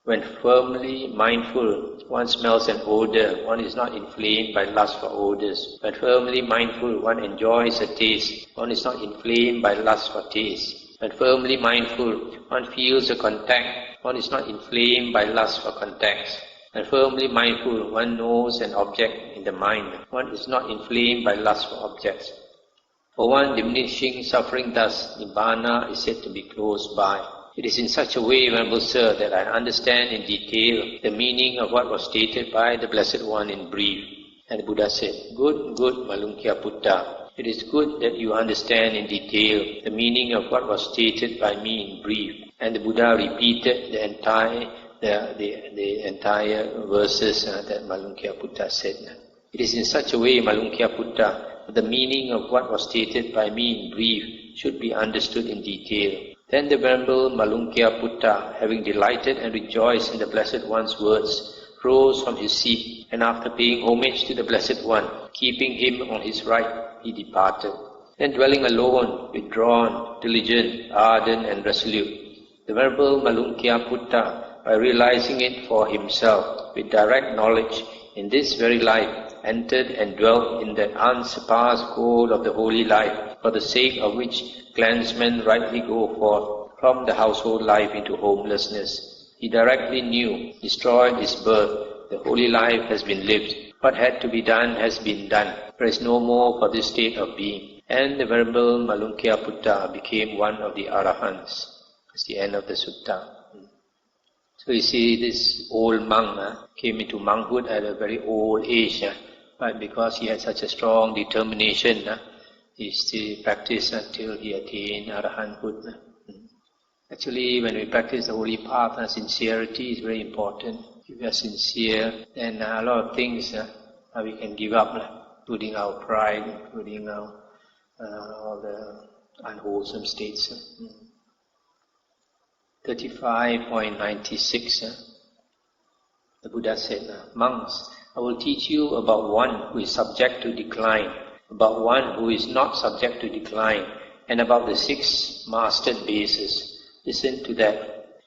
when firmly mindful, one smells an odor, one is not inflamed by lust for odors. When firmly mindful, one enjoys a taste, one is not inflamed by lust for taste. When firmly mindful, one feels a contact, one is not inflamed by lust for contacts. When firmly mindful, one knows an object in the mind, one is not inflamed by lust for objects. For one diminishing suffering thus, Nibbana is said to be close by. It is in such a way, Venerable Sir, that I understand in detail the meaning of what was stated by the Blessed One in brief. And the Buddha said, "Good, good, Malunkhya Putta. It is good that you understand in detail the meaning of what was stated by me in brief." And the Buddha repeated the entire verses that Malunkhya Putta said. It is in such a way, Malunkhya Putta, that the meaning of what was stated by me in brief should be understood in detail. Then the Venerable Malunkhya Putta, having delighted and rejoiced in the Blessed One's words, rose from his seat, and after paying homage to the Blessed One, keeping him on his right, he departed. Then dwelling alone, withdrawn, diligent, ardent and resolute, the Venerable Malunkhya Putta, by realizing it for himself, with direct knowledge, in this very life, entered and dwelt in that unsurpassed goal of the holy life, for the sake of which clansmen rightly go forth from the household life into homelessness. He directly knew, destroyed his birth, the holy life has been lived. What had to be done has been done. There is no more for this state of being. And the Venerable Malunkhya Putta became one of the Arahants. That's the end of the sutta. So you see, this old monk came into monkhood at a very old age, but because he had such a strong determination, he still practiced until he attained arahanthood. Actually, when we practice the holy path, sincerity is very important. If we are sincere, then a lot of things we can give up, including our pride, including our, all the unwholesome states. 35.96. The Buddha said, "Monks, I will teach you about one who is subject to decline, about one who is not subject to decline, and about the 6 mastered bases. Listen to that.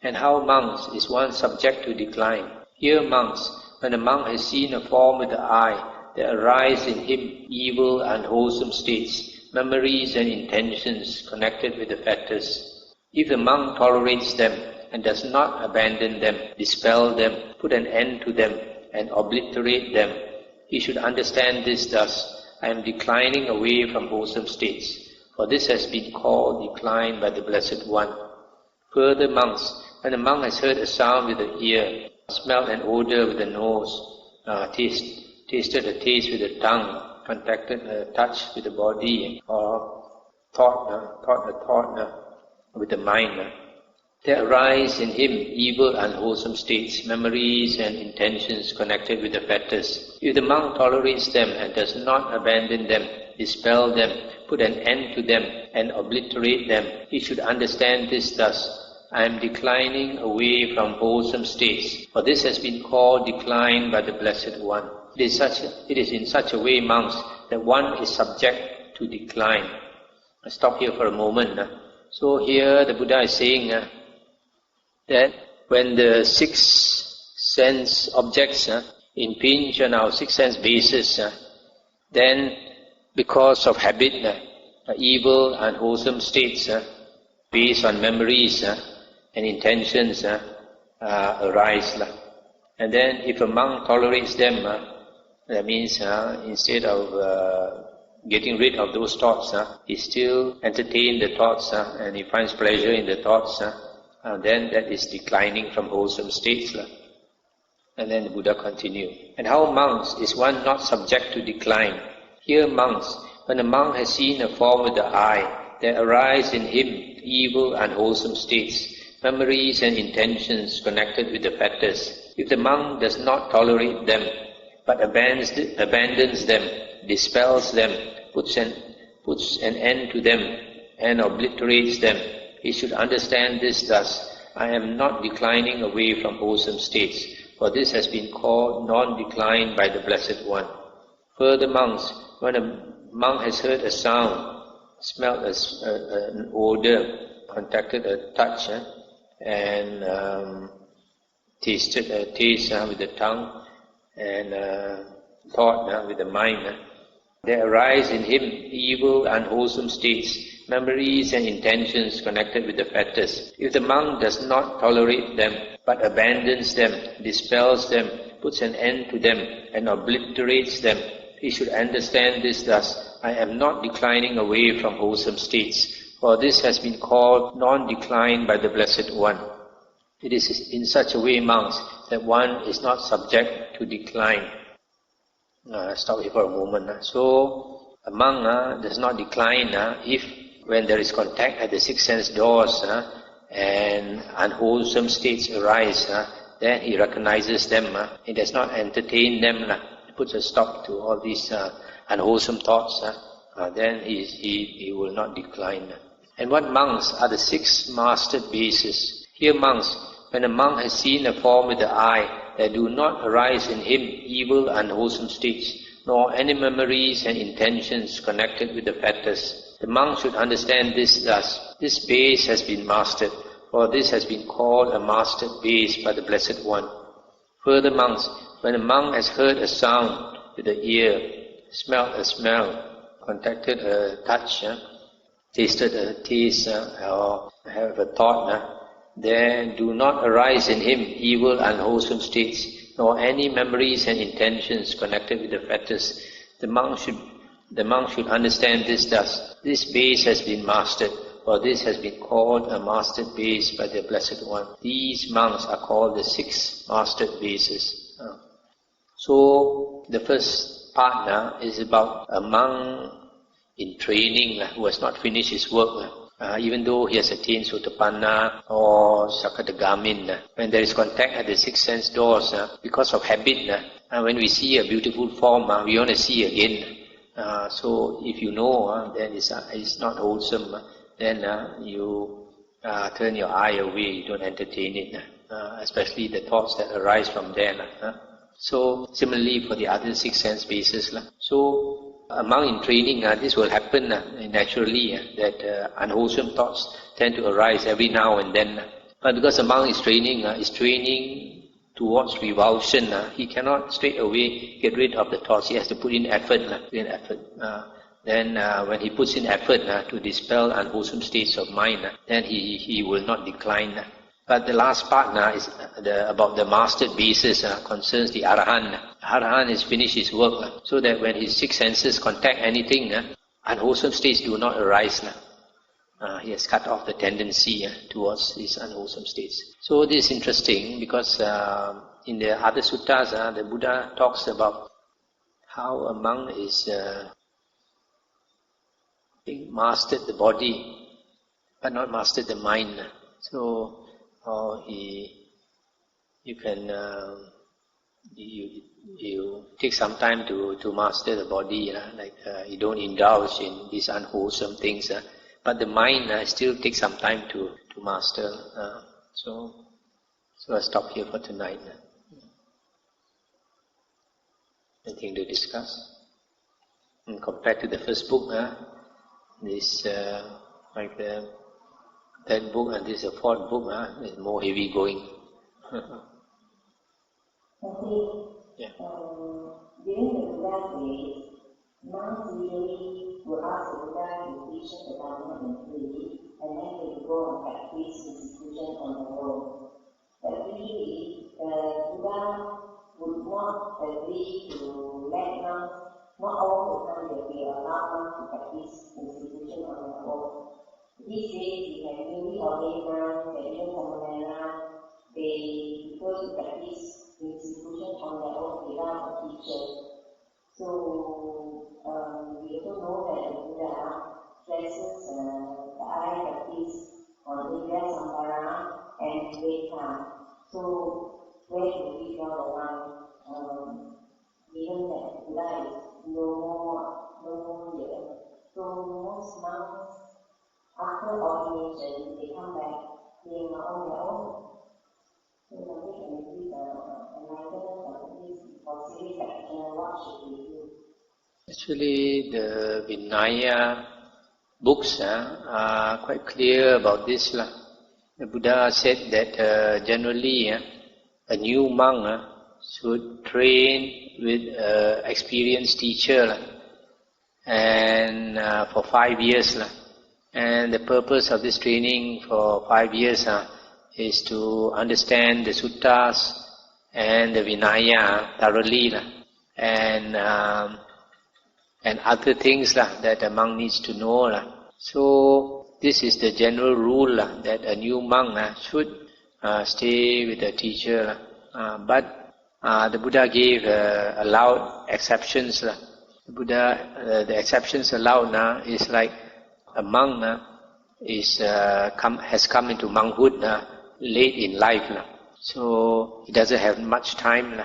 And how, monks, is one subject to decline? Here, monks, when a monk has seen a form with the eye, there arise in him evil and unwholesome states, memories and intentions connected with the fetters. If the monk tolerates them and does not abandon them, dispel them, put an end to them, and obliterate them, he should understand this thus: I am declining away from wholesome states, for this has been called decline by the Blessed One. Further, monks, when a monk has heard a sound with the ear, smelled an odor with the nose, tasted a taste with the tongue, contacted a touch with the body, or thought a thought with the mind, there arise in him evil and unwholesome states, memories and intentions connected with the fetters. If the monk tolerates them and does not abandon them, dispel them, put an end to them, and obliterate them, he should understand this thus: I am declining away from wholesome states, for this has been called decline by the Blessed One. It is in such a way, monks, that one is subject to decline." I stop here for a moment. So here the Buddha is saying that when the 6 sense objects impinge on our 6 sense bases, then because of habit, evil and wholesome states based on memories and intentions arise. And then if a monk tolerates them, that means instead of getting rid of those thoughts, he still entertains the thoughts and he finds pleasure in the thoughts, then that is declining from wholesome states. And then the Buddha continued. And how, monks, is one not subject to decline? Here, monks, when a monk has seen a form with the eye, there arise in him evil, unwholesome states, memories and intentions connected with the fetters. If the monk does not tolerate them, but abandons them, dispels them, puts an end to them, and obliterates them, he should understand this thus: I am not declining away from wholesome states, for this has been called non-decline by the Blessed One. Further, monks, when a monk has heard a sound, smelled an odor, contacted a touch, and tasted a taste with the tongue, and thought with the mind, there arise in him evil, unwholesome states, memories and intentions connected with the fetters. If the monk does not tolerate them, but abandons them, dispels them, puts an end to them, and obliterates them, he should understand this thus: I am not declining away from wholesome states, for this has been called non-decline by the Blessed One. It is in such a way, monks, that one is not subject to decline. Stop here for a moment. So, a monk does not decline if when there is contact at the six sense doors and unwholesome states arise, then he recognizes them. He does not entertain them. He puts a stop to all these unwholesome thoughts. Then he will not decline. And what monks are the six mastered bases? Here, monks, when a monk has seen a form with the eye, there do not arise in him evil, unwholesome states, nor any memories and intentions connected with the fetters. The monk should understand this thus: this base has been mastered, for this has been called a mastered base by the Blessed One. Further, monks, when a monk has heard a sound with the ear, smelled a smell, contacted a touch, tasted a taste, or have a thought, there do not arise in him evil, unwholesome states, nor any memories and intentions connected with the fetters. The monk should understand this thus: this base has been mastered, for this has been called a mastered base by the Blessed One. These monks are called the six mastered bases. So the first part is about a monk in training who has not finished his work. Even though he has attained Sotapanna or Sakadagamin, when there is contact at the six sense doors, because of habit, when we see a beautiful form, we want to see again. So if you know then it's not wholesome, then you turn your eye away, you don't entertain it, especially the thoughts that arise from there. So similarly for the other six sense bases. So a monk in training, this will happen naturally, that unwholesome thoughts tend to arise every now and then. But because a monk is training towards revulsion, he cannot straight away get rid of the thoughts. He has to put in effort. Then when he puts in effort to dispel unwholesome states of mind, then he will not decline. But the last part is about the mastered basis, concerns the Arahant. Arahant has finished his work, so that when his six senses contact anything, unwholesome states do not arise. He has cut off the tendency towards these unwholesome states. So this is interesting because in the other suttas, the Buddha talks about how a monk is mastered the body, but not mastered the mind. So you take some time to master the body, you don't indulge in these unwholesome things, but the mind still takes some time to master. So I'll stop here for tonight. Anything to discuss? And compared to the first book, this like the third book and this is the fourth book, is more heavy going.
Yeah. During the Buddha days, monks usually would ask the Buddha to teach the Dhamma in free, and then they would go and practice institution on their own. But really, the Buddha would not agree to let monks, not all the time that they allow monks to practice institution on their own. These days, we have newly ordained monks, and even Salayatana, they prefer to practice institution on their own without a teacher. So, we also know that the Buddha places the eye practice on Indra Sampara and Veda. So where do we draw the line? Given that Buddha is no more here. So most monks, after ordination, they come back, they are on their own. So we can see the enlightenment of this possibility that what should we do?
Actually, the Vinaya books are quite clear about this. The Buddha said that generally a new monk should train with an experienced teacher and for 5 years. And the purpose of this training for 5 years is to understand the suttas and the Vinaya thoroughly and other things that a monk needs to know. So this is the general rule that a new monk should stay with a teacher. But the Buddha gave allowed exceptions. The exceptions allowed is like a monk has come into monkhood late in life. So he doesn't have much time.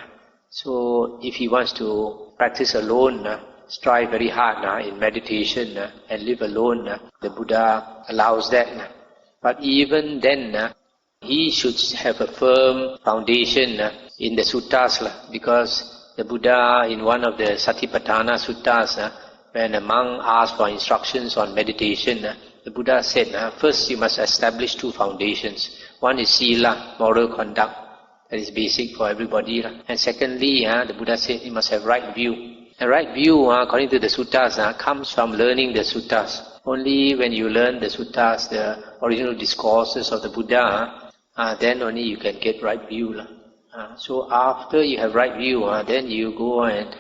So if he wants to practice alone, strive very hard in meditation and live alone, the Buddha allows that. But even then, he should have a firm foundation in the suttas, because the Buddha in one of the Satipatthana suttas, when a monk asked for instructions on meditation, the Buddha said, first you must establish 2 foundations. One is sila, moral conduct, that is basic for everybody. And secondly, the Buddha said you must have right view. The right view, according to the suttas, comes from learning the suttas. Only when you learn the suttas, the original discourses of the Buddha, then only you can get right view. So after you have right view, then you go and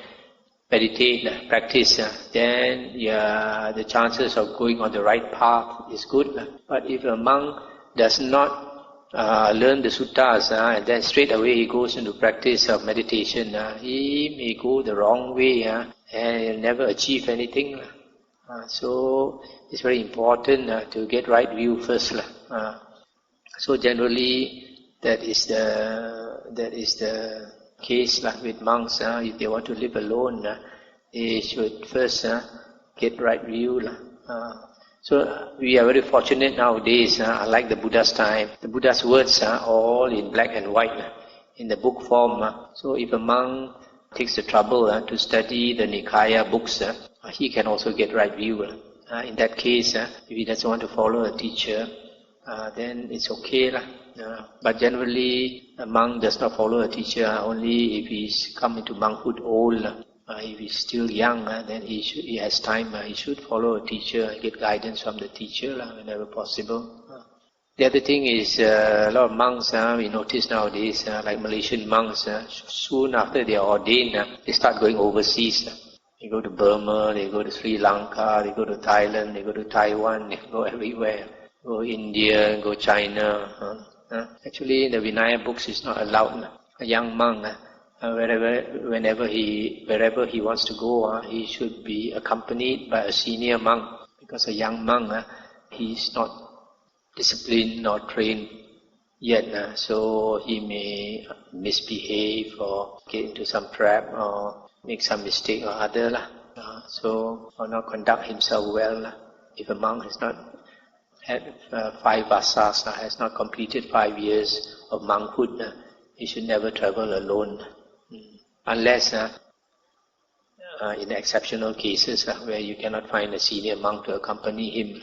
meditate, practice, then the chances of going on the right path is good. But if a monk does not learn the suttas and then straight away he goes into practice of meditation, he may go the wrong way and never achieve anything. So it's very important to get right view first. So generally that is the case with monks. If they want to live alone, they should first get right view. So we are very fortunate nowadays, unlike the Buddha's time. The Buddha's words are all in black and white, in the book form. So if a monk takes the trouble to study the Nikaya books, he can also get right view. In that case, if he doesn't want to follow a teacher, then it's okay. But generally, a monk does not follow a teacher only if he's come into monkhood old. If he's still young, then he has time. He should follow a teacher, get guidance from the teacher whenever possible. The other thing is, a lot of monks, we notice nowadays, like Malaysian monks, soon after they are ordained, they start going overseas. They go to Burma, they go to Sri Lanka, they go to Thailand, they go to Taiwan, they go everywhere. Go India, go China. Actually, in the Vinaya books, it's not allowed. A young monk, wherever he wants to go, he should be accompanied by a senior monk, because a young monk, he is not disciplined or trained yet, so he may misbehave or get into some trap or make some mistake or other, or not conduct himself well. If a monk has not had 5 vasas, has not completed 5 years of monkhood, he should never travel alone. Unless in exceptional cases where you cannot find a senior monk to accompany him.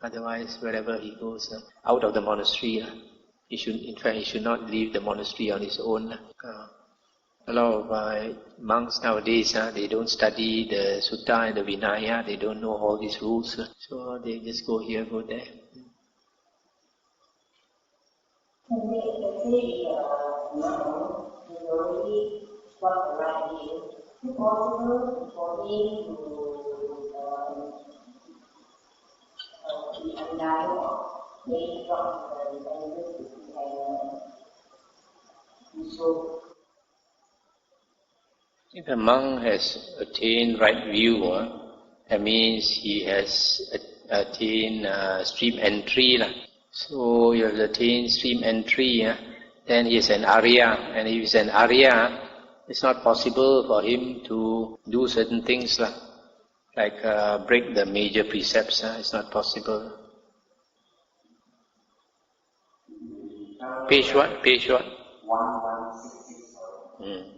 Otherwise, wherever he goes, out of the monastery, he should not leave the monastery on his own. A lot of monks nowadays, they don't study the Sutta and the Vinaya, they don't know all these rules, so they just go here, go there.
Let's say he already got the right view. Is it possible for him to be undone or maybe from the benefits and so?
If a monk has attained right view, That means he has attained stream entry. So you have attained stream entry, then he is an Arya. And if he is an Arya, it's not possible for him to do certain things like break the major precepts. It's not possible. Page what? Page what? 1166.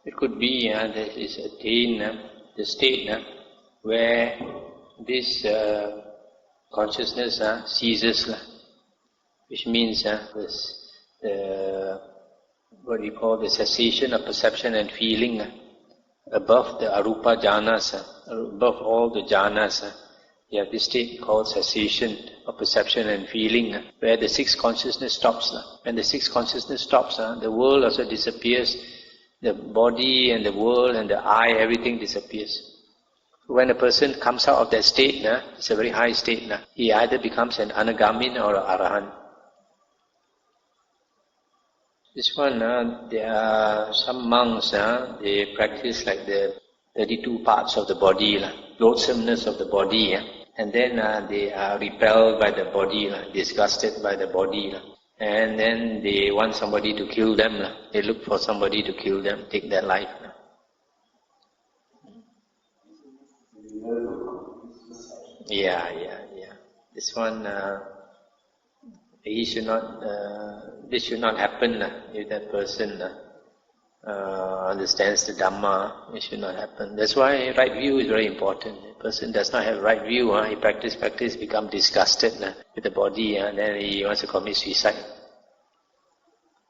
It could be that is attained the state where this consciousness ceases, which means this, what we call the cessation of perception and feeling above the arupa jhanas, above all the jhanas. You have this state called cessation of perception and feeling, where the sixth consciousness stops. When the sixth consciousness stops, the world also disappears. The body and the world and the I, everything disappears. When a person comes out of that state, it's a very high state, he either becomes an anagamin or an arahant. This one, there are some monks, they practice like the 32 parts of the body, loathsomeness of the body, and then they are repelled by the body, disgusted by the body, and then they want somebody to kill them. They look for somebody to kill them, take their life. Yeah. This one, this should not happen. If that person understands the Dhamma, it should not happen. That's why right view is very important. A person does not have right view, he practice, become disgusted with the body, and then he wants to commit suicide.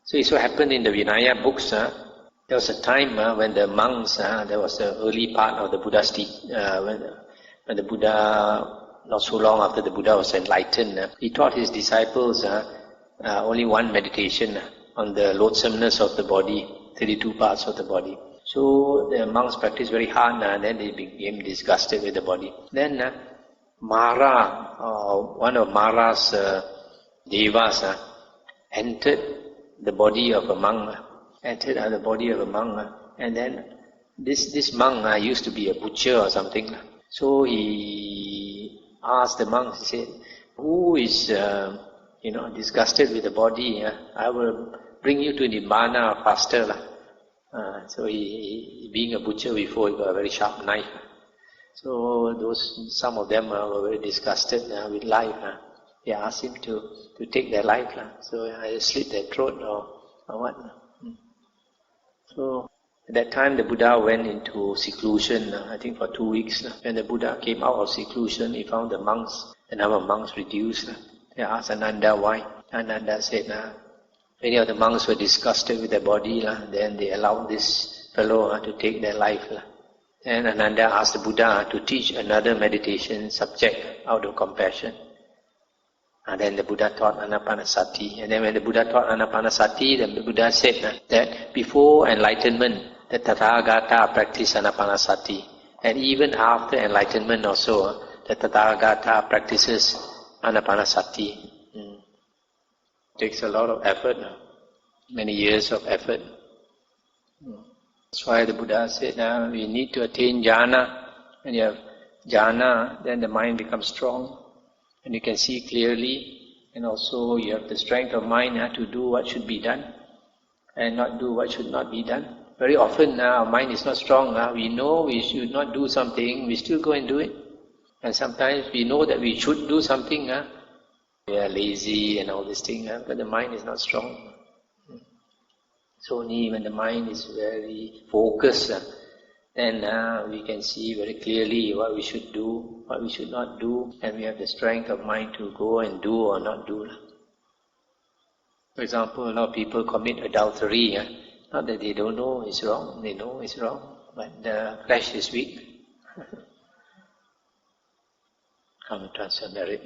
So it so happened in the Vinaya books, there was a time when the monks, there was the early part of the Buddha's when the Buddha, not so long after the Buddha was enlightened, he taught his disciples only one meditation on the loathsomeness of the body, 32 parts of the body. So the monks practiced very hard, and then they became disgusted with the body. Then Mara, one of Mara's devas, entered the body of a monk, and then this monk used to be a butcher or something. So he asked the monks, he said, who is disgusted with the body, I will bring you to Nibbana faster. So he, being a butcher before, he got a very sharp knife. So some of them were very disgusted with life. They asked him to take their life. So I slit their throat or what. So at that time the Buddha went into seclusion, I think for 2 weeks. When the Buddha came out of seclusion, he found the number of monks reduced. They asked Ananda why. Ananda said, many of the monks were disgusted with their body, then they allowed this fellow to take their life. And Ananda asked the Buddha to teach another meditation subject out of compassion. And then the Buddha taught Anapanasati. And then when the Buddha taught Anapanasati, the Buddha said that before enlightenment, the Tathagata practiced Anapanasati. And even after enlightenment also, the Tathagata practices Anapanasati. Takes a lot of effort, many years of effort. That's why the Buddha said, we need to attain jhana. When you have jhana, then the mind becomes strong, and you can see clearly, and also you have the strength of mind to do what should be done, and not do what should not be done. Very often our mind is not strong. We know we should not do something, we still go and do it. And sometimes we know that we should do something, we are lazy and all this thing, but the mind is not strong. So only when the mind is very focused, then we can see very clearly what we should do, what we should not do, and we have the strength of mind to go and do or not do. For example, a lot of people commit adultery. Not that they don't know it's wrong, they know it's wrong, but the flesh is weak. Come to transfer merit.